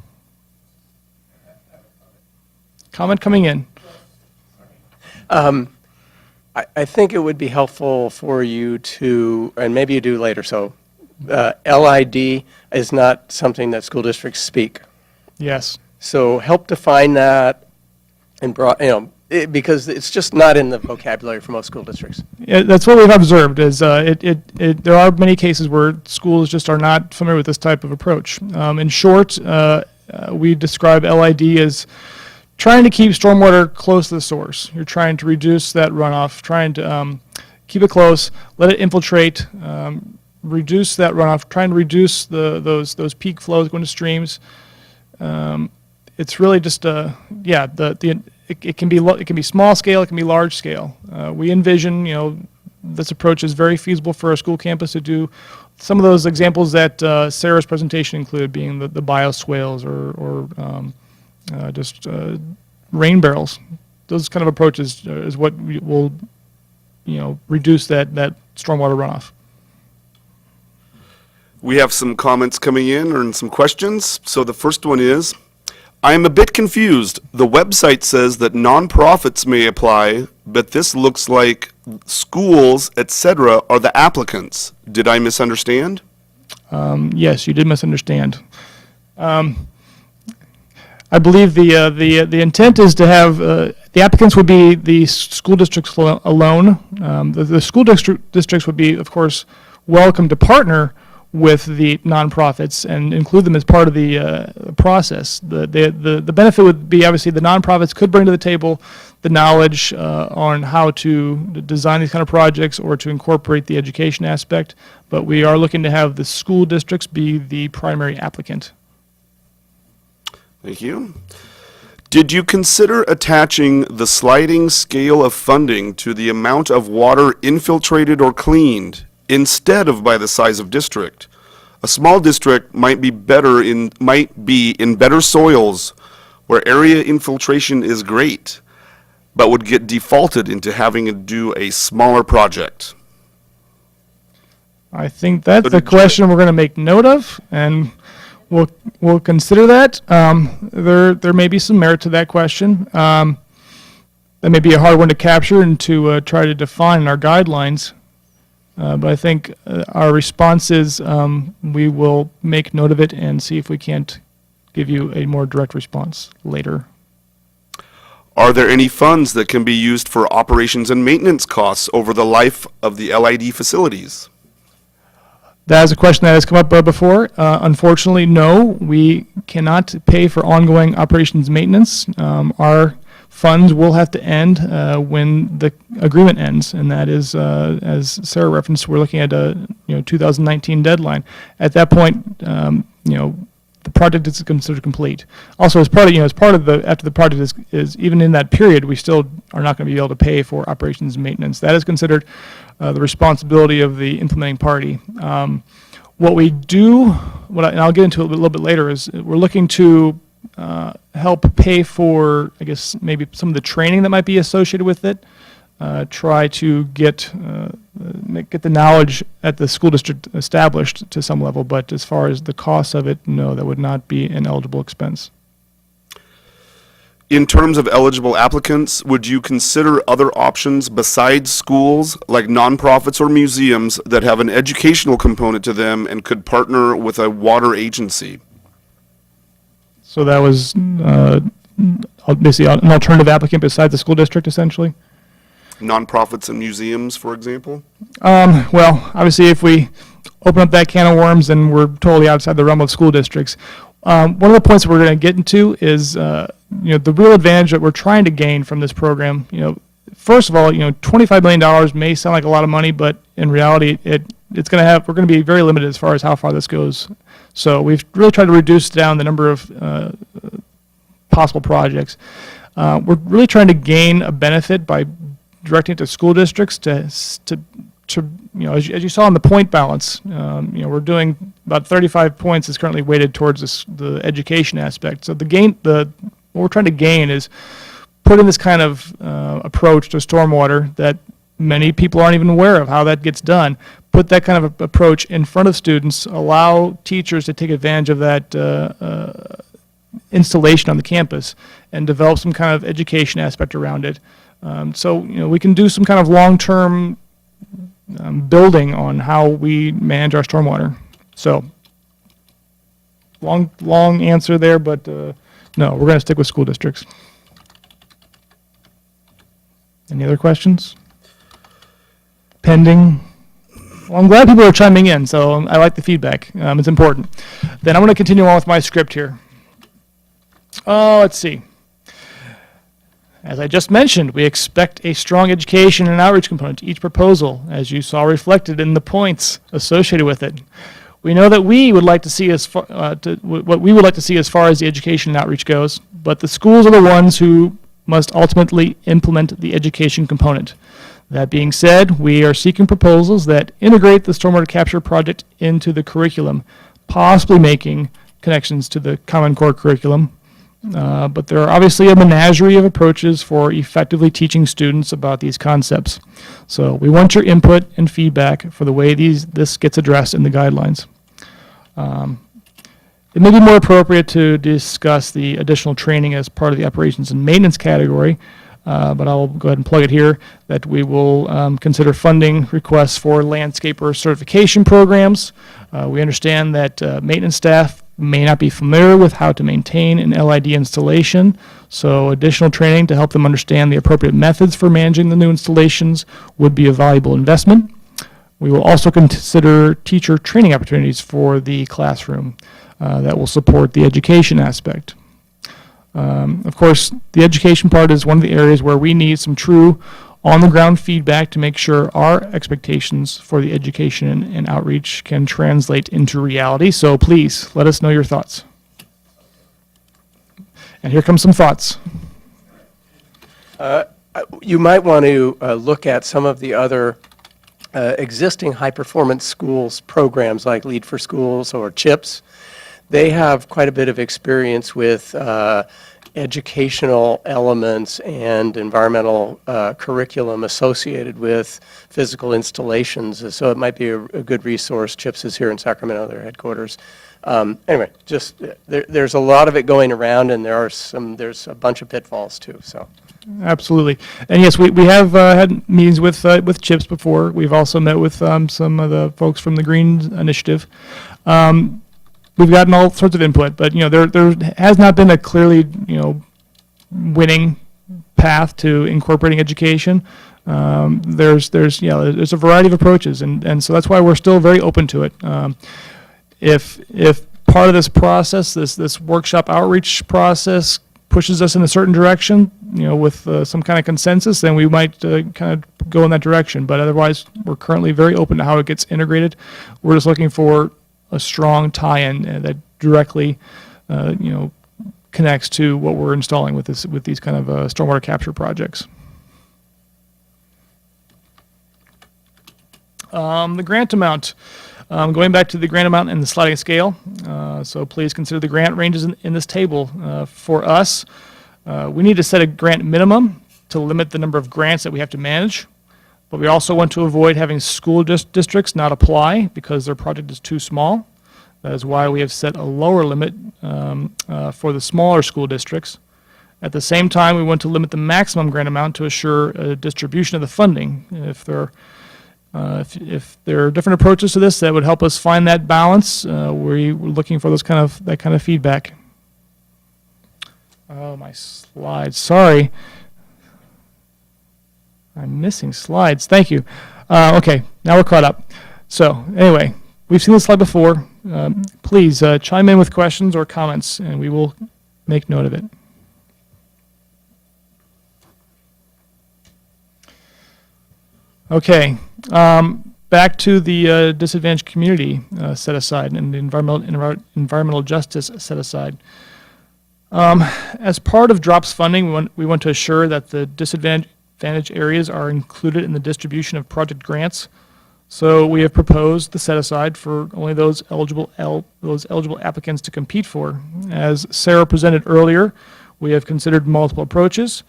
G: Comment coming in.
F: I think it would be helpful for you to, and maybe you do later, so LID is not something that school districts speak.
G: Yes.
F: So help define that and Because it's just not in the vocabulary for most school districts.
G: Yeah, that's what we've observed, is there are many cases where schools just are not familiar with this type of approach. In short, we describe LID as trying to keep stormwater close to the source. You're trying to reduce that runoff, trying to keep it close, let it infiltrate, reduce that runoff, trying to reduce those peak flows going to streams. It's really just it can be small scale, it can be large scale. We envision, this approach is very feasible for a school campus to do some of those examples that Sarah's presentation included, being the bioswales or just rain barrels. Those kind of approaches is what will, reduce that stormwater runoff.
C: We have some comments coming in and some questions. So the first one is, I am a bit confused. The website says that nonprofits may apply, but this looks like schools, etc., are the applicants. Did I misunderstand?
G: Yes, you did misunderstand. I believe the intent is to have the applicants would be the school districts alone. The school districts would be, of course, welcome to partner with the nonprofits and include them as part of the process. The benefit would be, obviously, the nonprofits could bring to the table the knowledge on how to design these kind of projects or to incorporate the education aspect, but we are looking to have the school districts be the primary applicant.
C: Thank you. Did you consider attaching the sliding scale of funding to the amount of water infiltrated or cleaned instead of by the size of district? A small district might be in better soils where area infiltration is great, but would get defaulted into having to do a smaller project.
G: I think that's
C: So
G: a
C: did you-
G: question we're going to make note of, and we'll consider that. There may be some merit to that question. That may be a hard one to capture and to try to define in our guidelines. But I think our response is we will make note of it and see if we can't give you a more direct response later.
C: Are there any funds that can be used for operations and maintenance costs over the life of the LID facilities?
G: That is a question that has come up before. Unfortunately, no, we cannot pay for ongoing operations and maintenance. Our funds will have to end when the agreement ends, and that is, as Sarah referenced, we're looking at a 2019 deadline. At that point, the project is considered complete. Also, as part of after the project is even in that period, we still are not going to be able to pay for operations and maintenance. That is considered the responsibility of the implementing party. What we do, and I'll get into it a little bit later, is we're looking to help pay for, I guess, maybe some of the training that might be associated with it. Try to get the knowledge at the school district established to some level, but as far as the cost of it, no, that would not be an eligible expense.
C: In terms of eligible applicants, would you consider other options besides schools, like nonprofits or museums that have an educational component to them and could partner with a water agency?
G: So that was basically an alternative applicant besides the school district, essentially?
C: Nonprofits and museums, for example?
G: Well, obviously, if we open up that can of worms, then we're totally outside the realm of school districts. One of the points that we're going to get into is, the real advantage that we're trying to gain from this program. First of all, $25 million may sound like a lot of money, but in reality, we're going to be very limited as far as how far this goes. So we've really tried to reduce down the number of possible projects. We're really trying to gain a benefit by directing it to school districts to as you saw in the point balance, we're doing about 35 points is currently weighted towards the education aspect. So what we're trying to gain is put in this kind of approach to stormwater that many people aren't even aware of how that gets done. Put that kind of approach in front of students, allow teachers to take advantage of that installation on the campus and develop some kind of education aspect around it. So we can do some kind of long-term building on how we manage our stormwater. So long answer there, but no, we're going to stick with school districts. Any other questions? Pending? Well, I'm glad people are chiming in, so I like the feedback. It's important. Then I'm going to continue on with my script here. Let's see. As I just mentioned, we expect a strong education and outreach component to each proposal, as you saw reflected in the points associated with it. We know that we would like to see what we would like to see as far as the education and outreach goes, but the schools are the ones who must ultimately implement the education component. That being said, we are seeking proposals that integrate the stormwater capture project into the curriculum, possibly making connections to the Common Core curriculum. But there are obviously a menagerie of approaches for effectively teaching students about these concepts. So we want your input and feedback for the way this gets addressed in the guidelines. It may be more appropriate to discuss the additional training as part of the operations and maintenance category, but I'll go ahead and plug it here, that we will consider funding requests for landscaper certification programs. We understand that maintenance staff may not be familiar with how to maintain an LID installation, so additional training to help them understand the appropriate methods for managing the new installations would be a valuable investment. We will also consider teacher training opportunities for the classroom that will support the education aspect. Of course, the education part is one of the areas where we need some true on-the-ground feedback to make sure our expectations for the education and outreach can translate into reality. So please, let us know your thoughts. And here come some thoughts.
F: You might want to look at some of the other existing high-performance schools programs like Lead for Schools or CHIPS. They have quite a bit of experience with educational elements and environmental curriculum associated with physical installations. So it might be a good resource. CHIPS is here in Sacramento, their headquarters. Anyway, just there's a lot of it going around, and there's a bunch of pitfalls too. So.
G: Absolutely. And yes, we have had meetings with CHIPS before. We've also met with some of the folks from the Green Initiative. We've gotten all sorts of input, but there has not been a clearly winning path to incorporating education. There's a variety of approaches, and so that's why we're still very open to it. If part of this process, this workshop outreach process, pushes us in a certain direction, with some kind of consensus, then we might kind of go in that direction. But otherwise, we're currently very open to how it gets integrated. We're just looking for a strong tie-in that directly, connects to what we're installing with these kind of stormwater capture projects. The grant amount. Going back to the grant amount and the sliding scale, so please consider the grant ranges in this table. For us, we need to set a grant minimum to limit the number of grants that we have to manage, but we also want to avoid having school districts not apply because their project is too small. That is why we have set a lower limit for the smaller school districts. At the same time, we want to limit the maximum grant amount to assure a distribution of the funding. If there are different approaches to this that would help us find that balance, we're looking for that kind of feedback. Oh, my slides. Sorry. I'm missing slides. Thank you. Okay, now we're caught up. So anyway, we've seen this slide before. Please chime in with questions or comments, and we will make note of it. Okay, back to the disadvantaged community set aside and the environmental justice set aside. As part of DROPS funding, we want to assure that the disadvantaged areas are included in the distribution of project grants. So we have proposed the set aside for only those eligible applicants to compete for. As Sarah presented earlier, we have considered multiple approaches.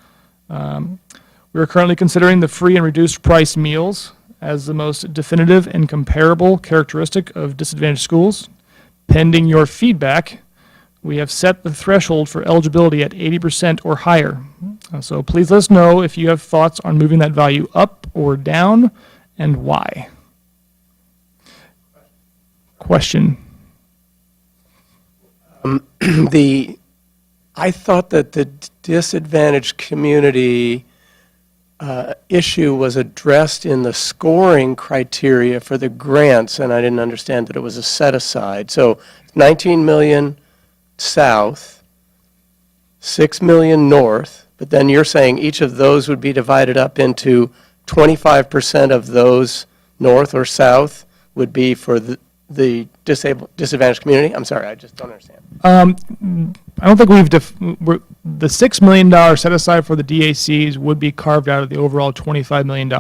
G: We are currently considering the free and reduced price meals as the most definitive and comparable characteristic of disadvantaged schools. Pending your feedback, we have set the threshold for eligibility at 80% or higher. So please let us know if you have thoughts on moving that value up or down and why. Question.
F: I thought that the disadvantaged community issue was addressed in the scoring criteria for the grants, and I didn't understand that it was a set-aside. So 19 million south, 6 million north, but then you're saying each of those would be divided up into 25% of those north or south would be for the disadvantaged community? I'm sorry, I just don't understand.
G: I don't think the $6 million set aside for the DACs would be carved out of the overall $25 million.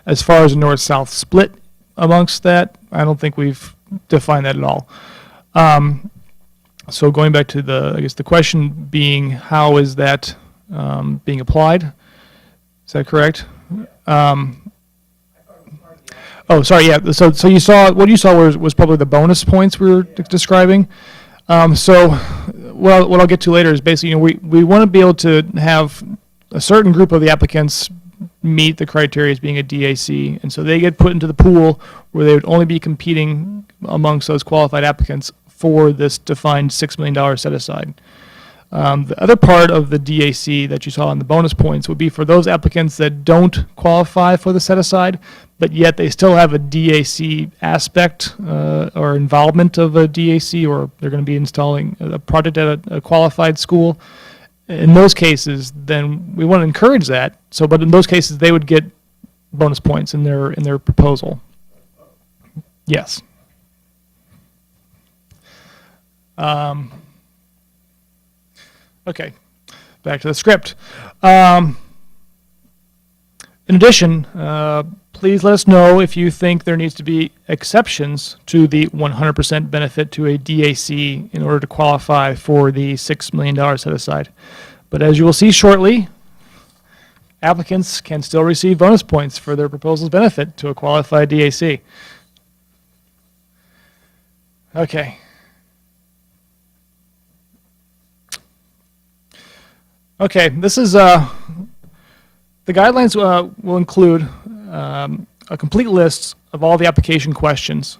G: As far as the north-south split amongst that, I don't think we've defined that at all. So going back to the question being, how is that being applied? Is that correct? Oh, sorry, yeah. So what you saw was probably the bonus points we were describing. What I'll get to later is basically, we want to be able to have a certain group of the applicants meet the criteria as being a DAC, and so they get put into the pool where they would only be competing amongst those qualified applicants for this defined $6 million set aside. The other part of the DAC that you saw in the bonus points would be for those applicants that don't qualify for the set aside, but yet they still have a DAC aspect or involvement of a DAC, or they're going to be installing a project at a qualified school. In those cases, then we want to encourage that. But in those cases, they would get bonus points in their proposal. Yes. Okay, back to the script. In addition, please let us know if you think there needs to be exceptions to the 100% benefit to a DAC in order to qualify for the $6 million set aside. But as you will see shortly, applicants can still receive bonus points for their proposal's benefit to a qualified DAC. Okay. Okay, this is, the guidelines will include a complete list of all the application questions.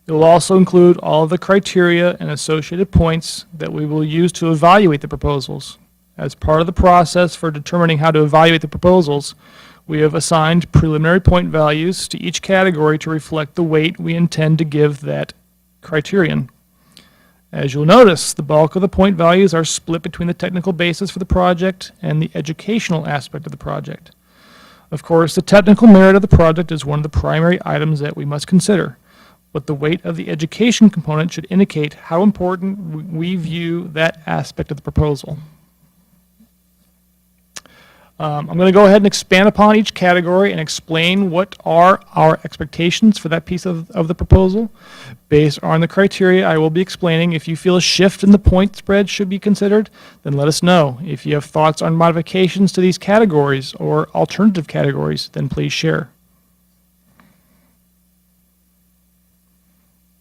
G: It will also include all of the criteria and associated points that we will use to evaluate the proposals. As part of the process for determining how to evaluate the proposals, we have assigned preliminary point values to each category to reflect the weight we intend to give that criterion. As you'll notice, the bulk of the point values are split between the technical basis for the project and the educational aspect of the project. Of course, the technical merit of the project is one of the primary items that we must consider, but the weight of the education component should indicate how important we view that aspect of the proposal. I'm going to go ahead and expand upon each category and explain what are our expectations for that piece of the proposal. Based on the criteria I will be explaining, if you feel a shift in the point spread should be considered, then let us know. If you have thoughts on modifications to these categories or alternative categories, then please share.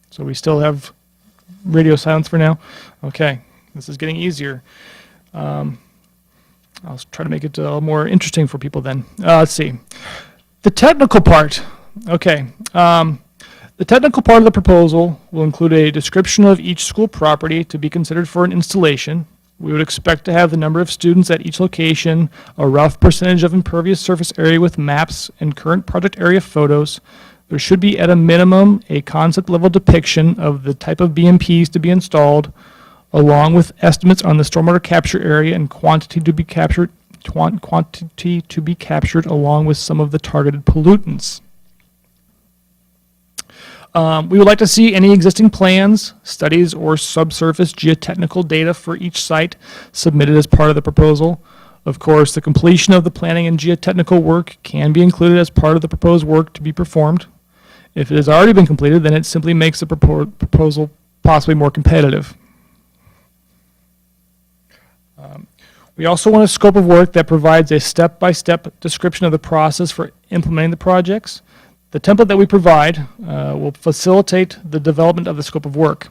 G: So we still have radio silence for now? Okay, this is getting easier. I'll try to make it a little more interesting for people then. Let's see. The technical part. Okay. The technical part of the proposal will include a description of each school property to be considered for an installation. We would expect to have the number of students at each location, a rough percentage of impervious surface area with maps and current project area photos. There should be at a minimum a concept level depiction of the type of BMPs to be installed, along with estimates on the stormwater capture area and quantity to be captured, along with some of the targeted pollutants. We would like to see any existing plans, studies, or subsurface geotechnical data for each site submitted as part of the proposal. Of course, the completion of the planning and geotechnical work can be included as part of the proposed work to be performed. If it has already been completed, then it simply makes the proposal possibly more competitive. We also want a scope of work that provides a step-by-step description of the process for implementing the projects. The template that we provide will facilitate the development of the scope of work.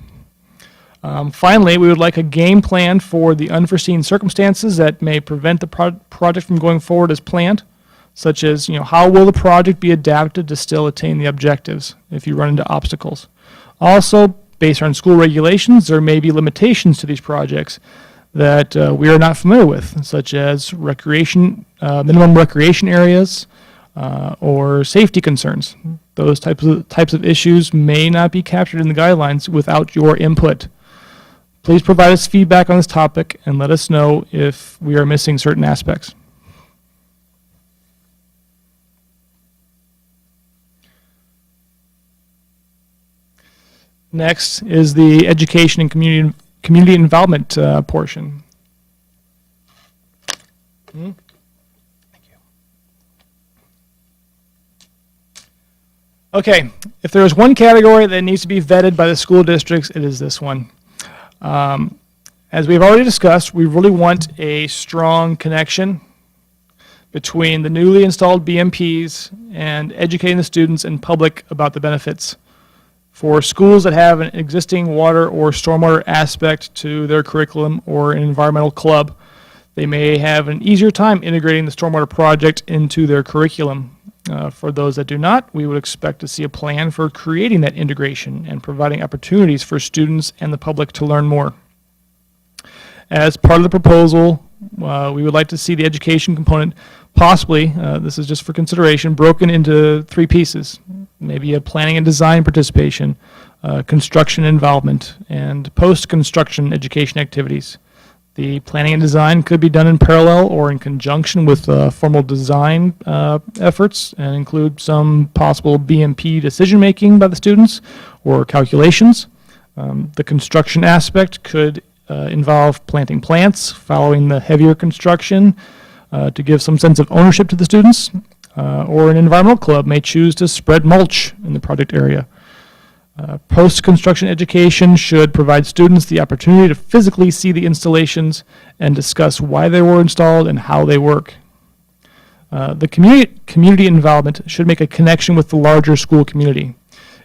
G: Finally, we would like a game plan for the unforeseen circumstances that may prevent the project from going forward as planned, such as, how will the project be adapted to still attain the objectives if you run into obstacles. Also, based on school regulations, there may be limitations to these projects. that we are not familiar with, such as minimum recreation areas, or safety concerns. Those types of issues may not be captured in the guidelines without your input. Please provide us feedback on this topic and let us know if we are missing certain aspects. Next is the education and community involvement portion. Thank you. Okay, if there is one category that needs to be vetted by the school districts, it is this one. As we've already discussed, we really want a strong connection between the newly installed BMPs and educating the students and public about the benefits. For schools that have an existing water or stormwater aspect to their curriculum or an environmental club, they may have an easier time integrating the stormwater project into their curriculum. For those that do not, we would expect to see a plan for creating that integration and providing opportunities for students and the public to learn more. As part of the proposal, we would like to see the education component possibly, this is just for consideration, broken into 3 pieces. Maybe a planning and design participation, construction involvement, and post-construction education activities. The planning and design could be done in parallel or in conjunction with formal design efforts and include some possible BMP decision-making by the students or calculations. The construction aspect could involve planting plants, following the heavier construction to give some sense of ownership to the students, or an environmental club may choose to spread mulch in the project area. Post-construction education should provide students the opportunity to physically see the installations and discuss why they were installed and how they work. The community involvement should make a connection with the larger school community,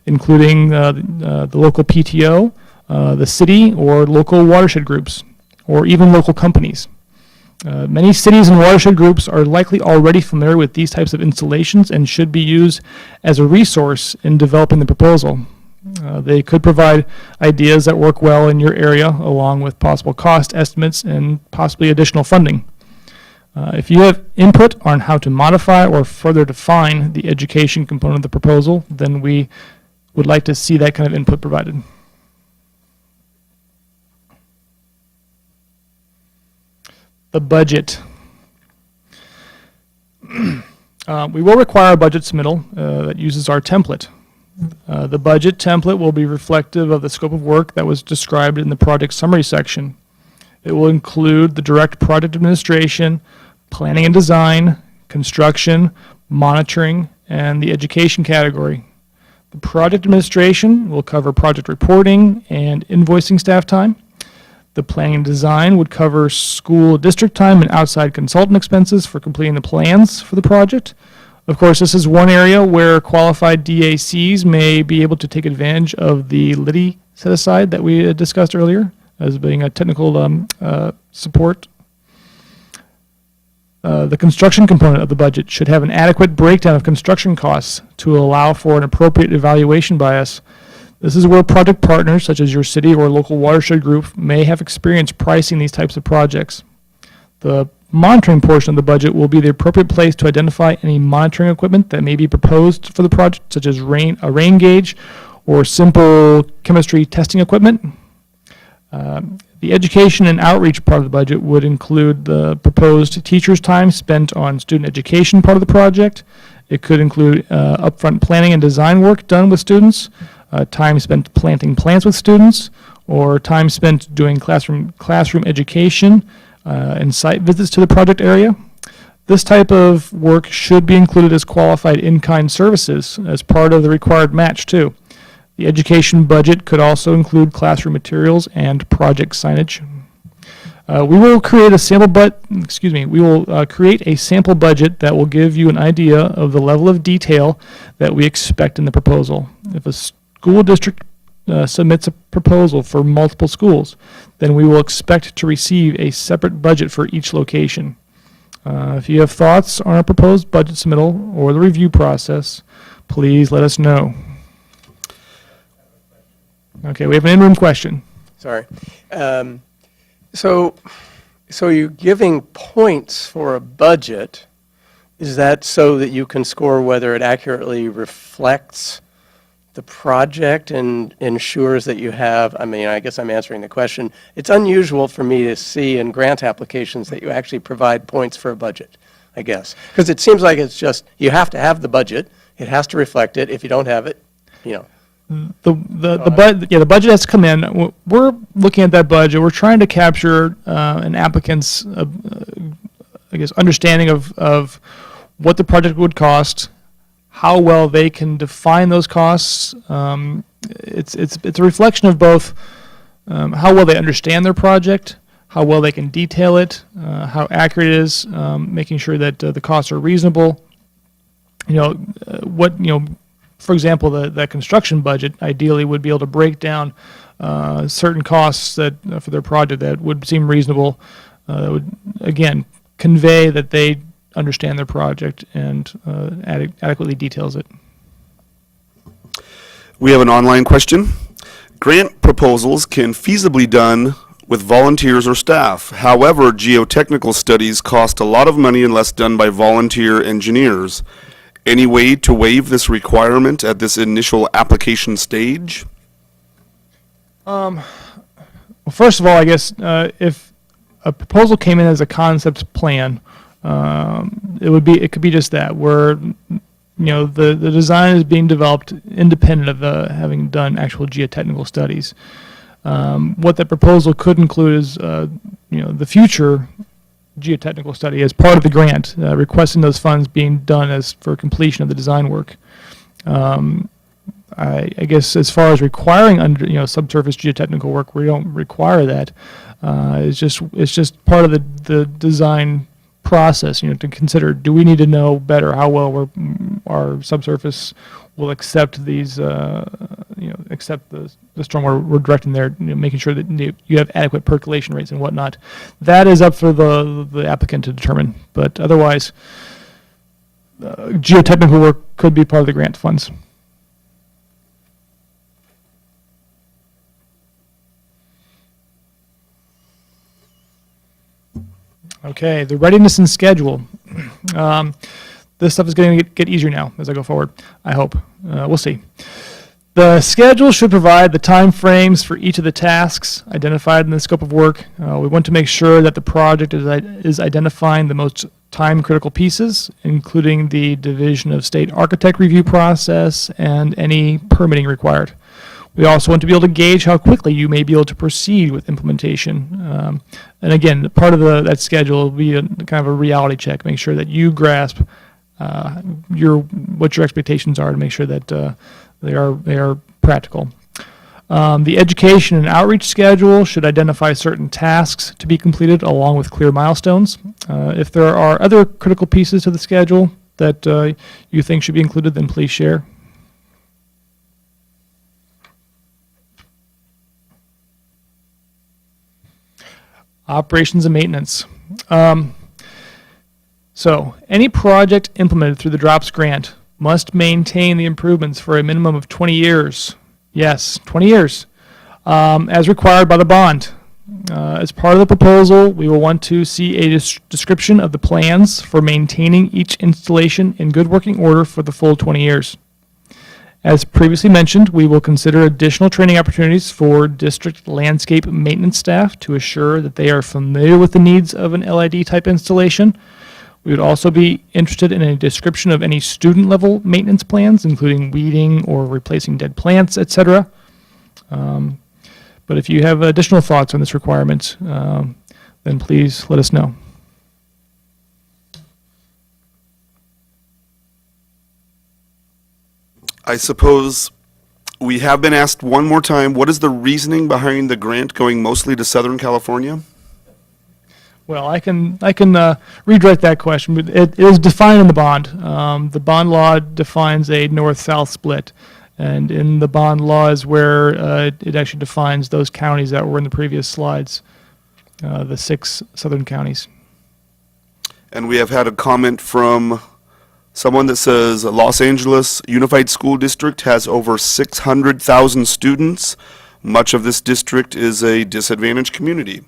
G: including the local PTO, the city, or local watershed groups, or even local companies. Many cities and watershed groups are likely already familiar with these types of installations and should be used as a resource in developing the proposal. They could provide ideas that work well in your area, along with possible cost estimates and possibly additional funding. If you have input on how to modify or further define the education component of the proposal, then we would like to see that kind of input provided. The budget. We will require a budget submittal that uses our template. The budget template will be reflective of the scope of work that was described in the project summary section. It will include the direct project administration, planning and design, construction, monitoring, and the education category. The project administration will cover project reporting and invoicing staff time. The planning and design would cover school district time and outside consultant expenses for completing the plans for the project. Of course, this is one area where qualified DACs may be able to take advantage of the LIDI set-aside that we discussed earlier as being a technical support. The construction component of the budget should have an adequate breakdown of construction costs to allow for an appropriate evaluation bias. This is where project partners, such as your city or local watershed group, may have experience pricing these types of projects. The monitoring portion of the budget will be the appropriate place to identify any monitoring equipment that may be proposed for the project, such as a rain gauge or simple chemistry testing equipment. The education and outreach part of the budget would include the proposed teachers' time spent on student education part of the project. It could include upfront planning and design work done with students, time spent planting plants with students, or time spent doing classroom education and site visits to the project area. This type of work should be included as qualified in-kind services as part of the required match too. The education budget could also include classroom materials and project signage. We will create a sample create a sample budget that will give you an idea of the level of detail that we expect in the proposal. If a school district submits a proposal for multiple schools, then we will expect to receive a separate budget for each location. If you have thoughts on our proposed budget submittal or the review process, please let us know. Okay, we have an in-room question.
F: Sorry. So, so you're giving points for a budget. Is that so that you can score whether it accurately reflects the project and ensures that you have, I mean, I guess I'm answering the question. It's unusual for me to see in grant applications that you actually provide points for a budget, I guess. Because it seems like it's just, you have to have the budget, it has to reflect it. If you don't have it, you know.
G: The budget has to come in. We're looking at that budget. We're trying to capture an applicant's, I guess, understanding of what the project would cost, how well they can define those costs. It's a reflection of both how well they understand their project, how well they can detail it, how accurate it is, making sure that the costs are reasonable. For example, the construction budget ideally would be able to break down certain costs that for their project that would seem reasonable. That would again convey that they understand their project and adequately details it.
C: We have an online question. Grant proposals can feasibly done with volunteers or staff. However, geotechnical studies cost a lot of money unless done by volunteer engineers. Any way to waive this requirement at this initial application stage?
G: Well, first of all, I guess if a proposal came in as a concept plan, it could be just that, where the design is being developed independent of having done actual geotechnical studies. What that proposal could include is the future geotechnical study as part of the grant, requesting those funds being done as for completion of the design work. I guess as far as requiring subsurface geotechnical work, we don't require that. It's just part of the design process. To consider: do we need to know better how well our subsurface will accept these? Accept the stormwater we're directing there. Making sure that you have adequate percolation rates and whatnot. That is up for the applicant to determine. But otherwise, geotechnical work could be part of the grant funds. Okay, the readiness and schedule. This stuff is going to get easier now as I go forward, I hope. We'll see. The schedule should provide the time frames for each of the tasks identified in the scope of work. We want to make sure that the project is identifying the most time-critical pieces, including the Division of State Architect review process and any permitting required. We also want to be able to gauge how quickly you may be able to proceed with implementation. And again, part of that schedule will be kind of a reality check, make sure that you grasp what your expectations are to make sure that they are practical. The education and outreach schedule should identify certain tasks to be completed along with clear milestones. If there are other critical pieces to the schedule that you think should be included, then please share. Operations and maintenance. So any project implemented through the DROPS grant must maintain the improvements for a minimum of 20 years. Yes, 20 years, as required by the bond. As part of the proposal, we will want to see a description of the plans for maintaining each installation in good working order for the full 20 years. As previously mentioned, we will consider additional training opportunities for district landscape maintenance staff to assure that they are familiar with the needs of an LID type installation. We would also be interested in a description of any student level maintenance plans, including weeding or replacing dead plants, etc. But if you have additional thoughts on this requirement, then please let us know.
C: I suppose we have been asked one more time, what is the reasoning behind the grant going mostly to Southern California?
G: Well, I can redirect that question. But it is defined in the bond. The bond law defines a north-south split, and in the bond law is where it actually defines those counties that were in the previous slides, the 6 southern counties.
C: And we have had a comment from someone that says Los Angeles Unified School District has over 600,000 students. Much of this district is a disadvantaged community.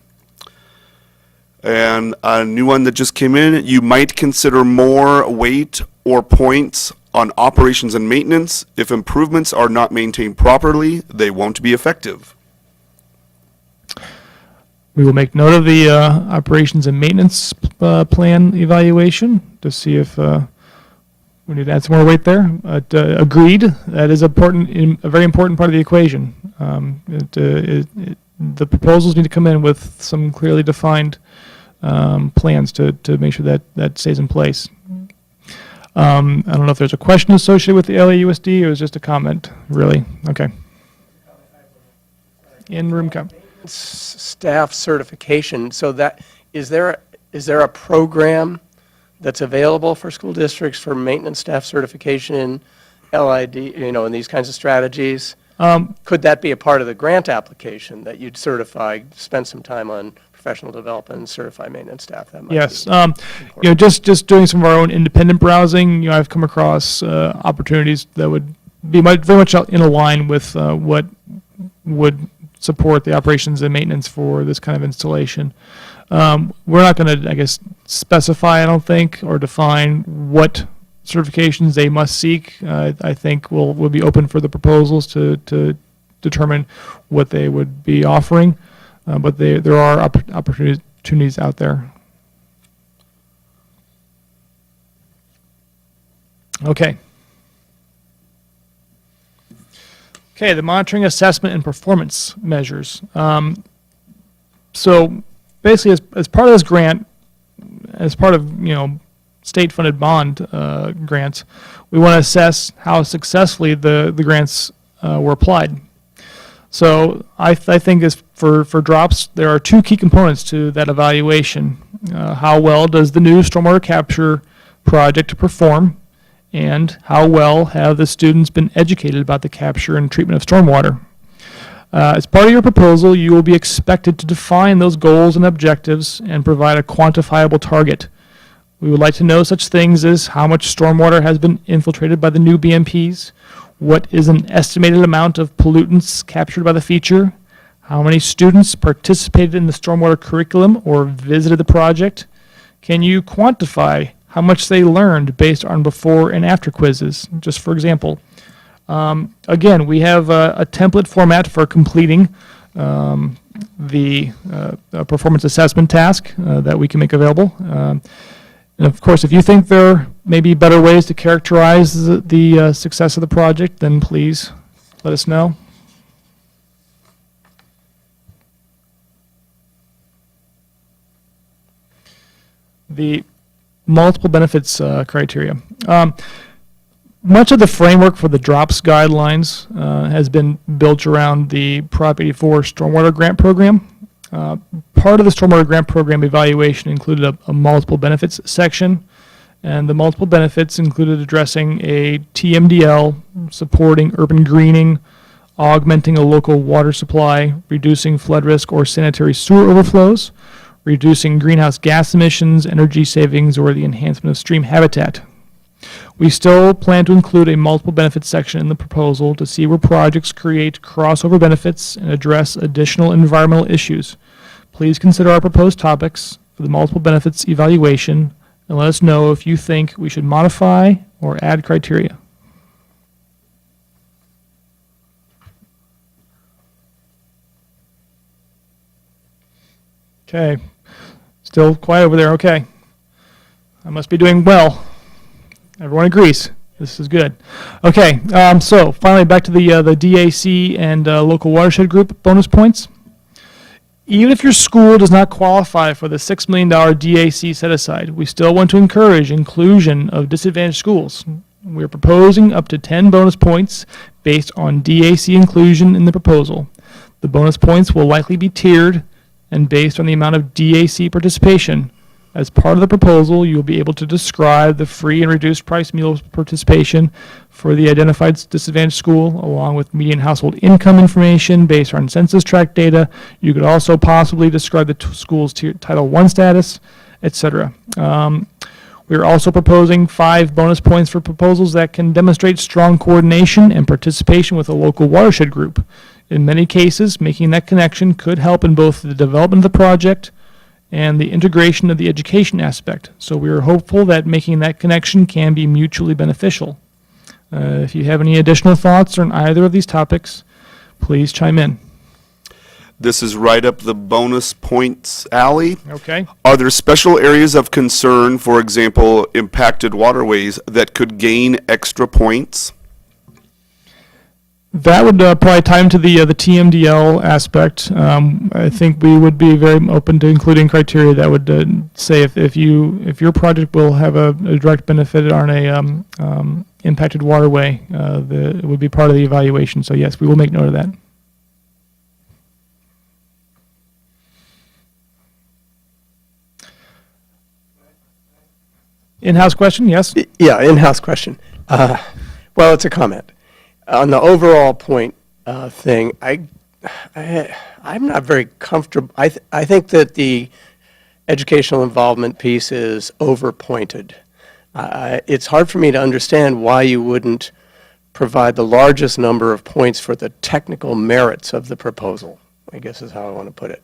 C: And a new one that just came in, you might consider more weight or points on operations and maintenance. If improvements are not maintained properly, they won't be effective.
G: We will make note of the operations and maintenance plan evaluation to see if we need to add some more weight there. Agreed, that is a very important part of the equation. The proposals need to come in with some clearly defined plans to make sure that stays in place. I don't know if there's a question associated with the LAUSD or is just a comment, really? Okay. In-room comment.
F: Staff certification, so that, is there a program that's available for school districts for maintenance staff certification in LID, in these kinds of strategies? Could that be a part of the grant application, that you'd certify, spend some time on professional development and certify maintenance staff? That might
G: Yes,
F: be
G: just doing some of our own independent browsing, I've come across opportunities that would be very much in line with what would support the operations and maintenance for this kind of installation. We're not going to, I guess, specify, I don't think, or define what certifications they must seek. I think we'll be open for the proposals to determine what they would be offering, but there are opportunities out there. Okay. Okay, the monitoring, assessment, and performance measures. So basically, as part of this grant, as part of state-funded bond grants, we want to assess how successfully the grants were applied. So I think for DROPS, there are two key components to that evaluation. How well does the new stormwater capture project perform? And how well have the students been educated about the capture and treatment of stormwater? As part of your proposal, you will be expected to define those goals and objectives and provide a quantifiable target. We would like to know such things as how much stormwater has been infiltrated by the new BMPs, what is an estimated amount of pollutants captured by the feature, how many students participated in the stormwater curriculum or visited the project. Can you quantify how much they learned based on before and after quizzes? Just for example, again, we have a template format for completing the performance assessment task that we can make available. And of course, if you think there may be better ways to characterize the success of the project, then please let us know. The multiple benefits criteria. Much of the framework for the DROPS guidelines has been built around the Prop 84 Stormwater Grant Program. Part of the Stormwater Grant Program evaluation included a multiple benefits section, and the multiple benefits included addressing a TMDL, supporting urban greening, augmenting a local water supply, reducing flood risk or sanitary sewer overflows, reducing greenhouse gas emissions, energy savings, or the enhancement of stream habitat. We still plan to include a multiple benefits section in the proposal to see where projects create crossover benefits and address additional environmental issues. Please consider our proposed topics for the multiple benefits evaluation and let us know if you think we should modify or add criteria. Okay. Still quiet over there. Okay. I must be doing well. Everyone agrees. This is good. Okay. So finally, back to the DAC and local watershed group bonus points. Even if your school does not qualify for the $6 million DAC set aside, we still want to encourage inclusion of disadvantaged schools. We're proposing up to 10 bonus points based on DAC inclusion in the proposal. The bonus points will likely be tiered and based on the amount of DAC participation. As part of the proposal, you will be able to describe the free and reduced price meal participation for the identified disadvantaged school, along with median household income information based on census tract data. You could also possibly describe the school's Title I status, etc. We are also proposing 5 bonus points for proposals that can demonstrate strong coordination and participation with a local watershed group. In many cases, making that connection could help in both the development of the project and the integration of the education aspect. So we are hopeful that making that connection can be mutually beneficial. If you have any additional thoughts on either of these topics, please chime in.
C: This is right up the bonus points alley.
G: Okay.
C: Are there special areas of concern, for example, impacted waterways, that could gain extra points?
G: That would probably tie into the TMDL aspect. I think we would be very open to including criteria that would say if your project will have a direct benefit on a impacted waterway, it would be part of the evaluation. So yes, we will make note of that. In-house question, yes?
F: Yeah, in-house question. Well, it's a comment. On the overall point thing, I'm not very comfortable. I think that the educational involvement piece is overpointed. It's hard for me to understand why you wouldn't provide the largest number of points for the technical merits of the proposal, I guess is how I want to put it.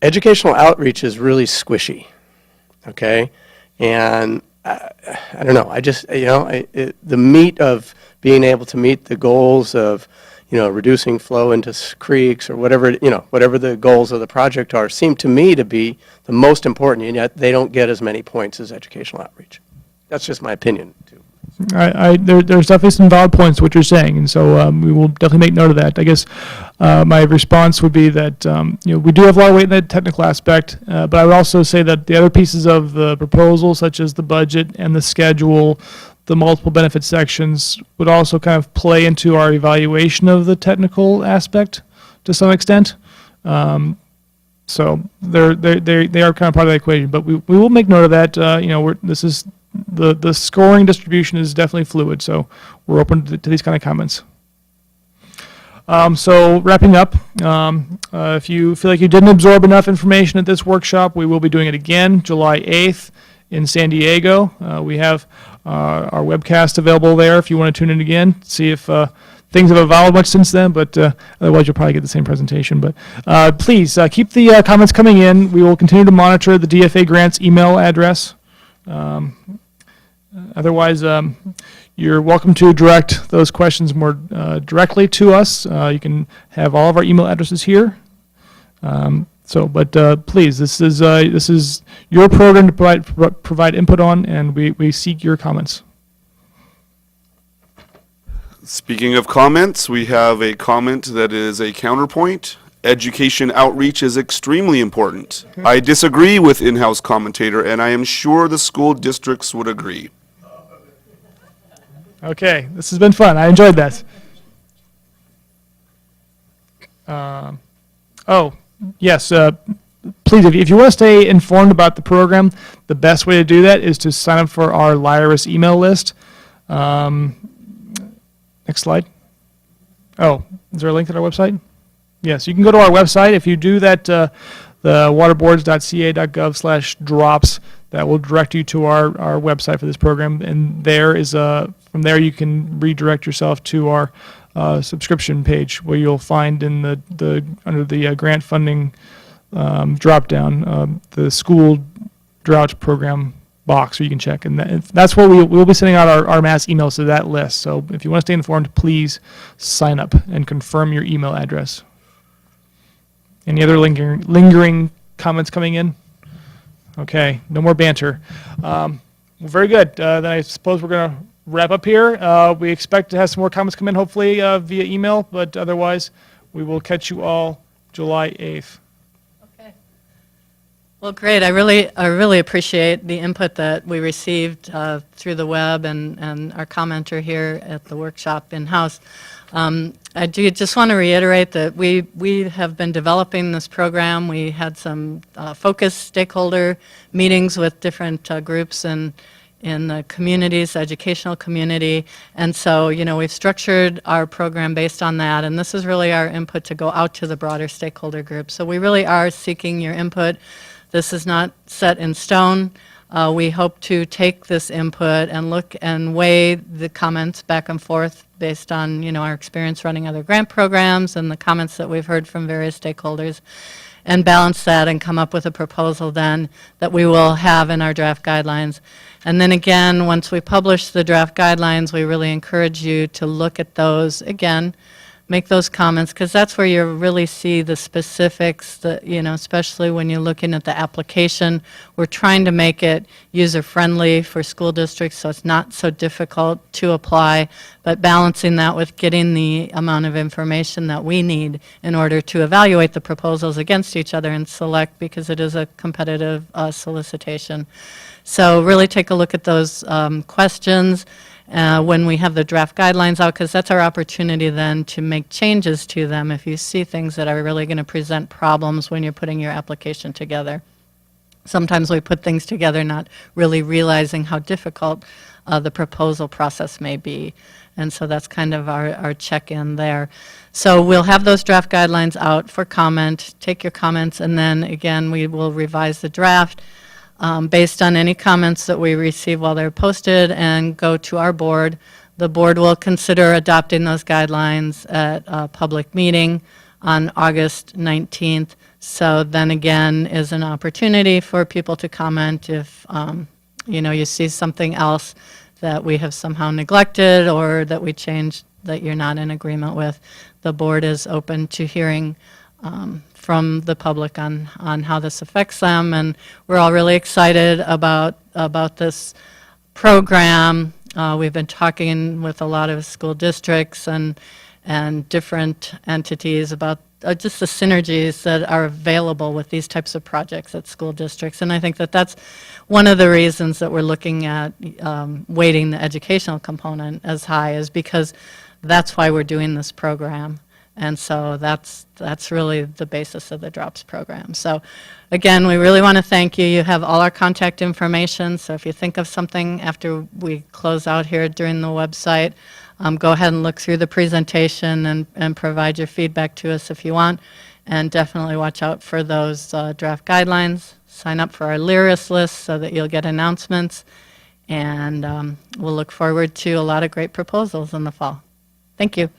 F: Educational outreach is really squishy, okay? And I don't know, I just, the meat of being able to meet the goals of, reducing flow into creeks or whatever, whatever the goals of the project are, seem to me to be the most important, and yet they don't get as many points as educational outreach. That's just my opinion, too.
G: There's definitely some valid points to what you're saying, and so we will definitely make note of that. I guess my response would be that we do have a lot of weight in the technical aspect, but I would also say that the other pieces of the proposal, such as the budget and the schedule, the multiple benefit sections, would also kind of play into our evaluation of the technical aspect to some extent. So they are kind of part of the equation, but we will make note of that. This is the scoring distribution is definitely fluid, so we're open to these kind of comments. So wrapping up, if you feel like you didn't absorb enough information at this workshop, we will be doing it again July 8th in San Diego. We have our webcast available there if you want to tune in again, see if things have evolved much since then, but otherwise you'll probably get the same presentation. But please keep the comments coming in. We will continue to monitor the DFA grants email address. Otherwise, you're welcome to direct those questions more directly to us. You can have all of our email addresses here. But please, this is your program to provide input on, and we seek your comments.
C: Speaking of comments, we have a comment that is a counterpoint. Education outreach is extremely important. I disagree with in-house commentator, and I am sure the school districts would agree.
G: Okay, this has been fun. I enjoyed that. Yes, please, if you want to stay informed about the program, the best way to do that is to sign up for our Lyris email list. Next slide. Oh, is there a link to our website? Yes, you can go to our website. If you do that, the waterboards.ca.gov/drops, that will direct you to our website for this program. And there is from there you can redirect yourself to our subscription page, where you'll find in the under the grant funding drop down the school drought program box, where you can check, and that's where we'll be sending out our mass emails to that list. So if you want to stay informed, please sign up and confirm your email address. Any other lingering comments coming in? Okay, no more banter. Well, very good. Then I suppose we're going to wrap up here. We expect to have some more comments come in, hopefully via email, but otherwise we will catch you all July 8th.
A: Okay. Well, great. I really appreciate the input that we received through the web and our commenter here at the workshop in-house. I do just want to reiterate that we have been developing this program. We had some focused stakeholder meetings with different groups in the communities, educational community, and so we've structured our program based on that, and this is really our input to go out to the broader stakeholder group. So we really are seeking your input. This is not set in stone. We hope to take this input and look and weigh the comments back and forth based on our experience running other grant programs and the comments that we've heard from various stakeholders. and balance that and come up with a proposal then that we will have in our draft guidelines. And then again, once we publish the draft guidelines, we really encourage you to look at those again, make those comments, because that's where you really see the specifics, especially when you're looking at the application. We're trying to make it user-friendly for school districts, so it's not so difficult to apply, but balancing that with getting the amount of information that we need in order to evaluate the proposals against each other and select, because it is a competitive solicitation. So really take a look at those questions when we have the draft guidelines out, because that's our opportunity then to make changes to them if you see things that are really going to present problems when you're putting your application together. Sometimes we put things together not really realizing how difficult the proposal process may be. And so that's kind of our check-in there. So we'll have those draft guidelines out for comment, take your comments, and then again, we will revise the draft based on any comments that we receive while they're posted and go to our board. The board will consider adopting those guidelines at a public meeting on August 19th. So then again is an opportunity for people to comment if you see something else that we have somehow neglected or that we changed that you're not in agreement with. The board is open to hearing from the public on how this affects them, and we're all really excited about this program. We've been talking with a lot of school districts and different entities about just the synergies that are available with these types of projects at school districts. And I think that that's one of the reasons that we're looking at weighting the educational component as high, is because that's why we're doing this program. And so that's really the basis of the DROPS program. So again, we really want to thank you. You have all our contact information. So if you think of something after we close out here during the website, go ahead and look through the presentation and provide your feedback to us if you want. And definitely watch out for those draft guidelines. Sign up for our Lyris list so that you'll get announcements. And we'll look forward to a lot of great proposals in the fall. Thank you.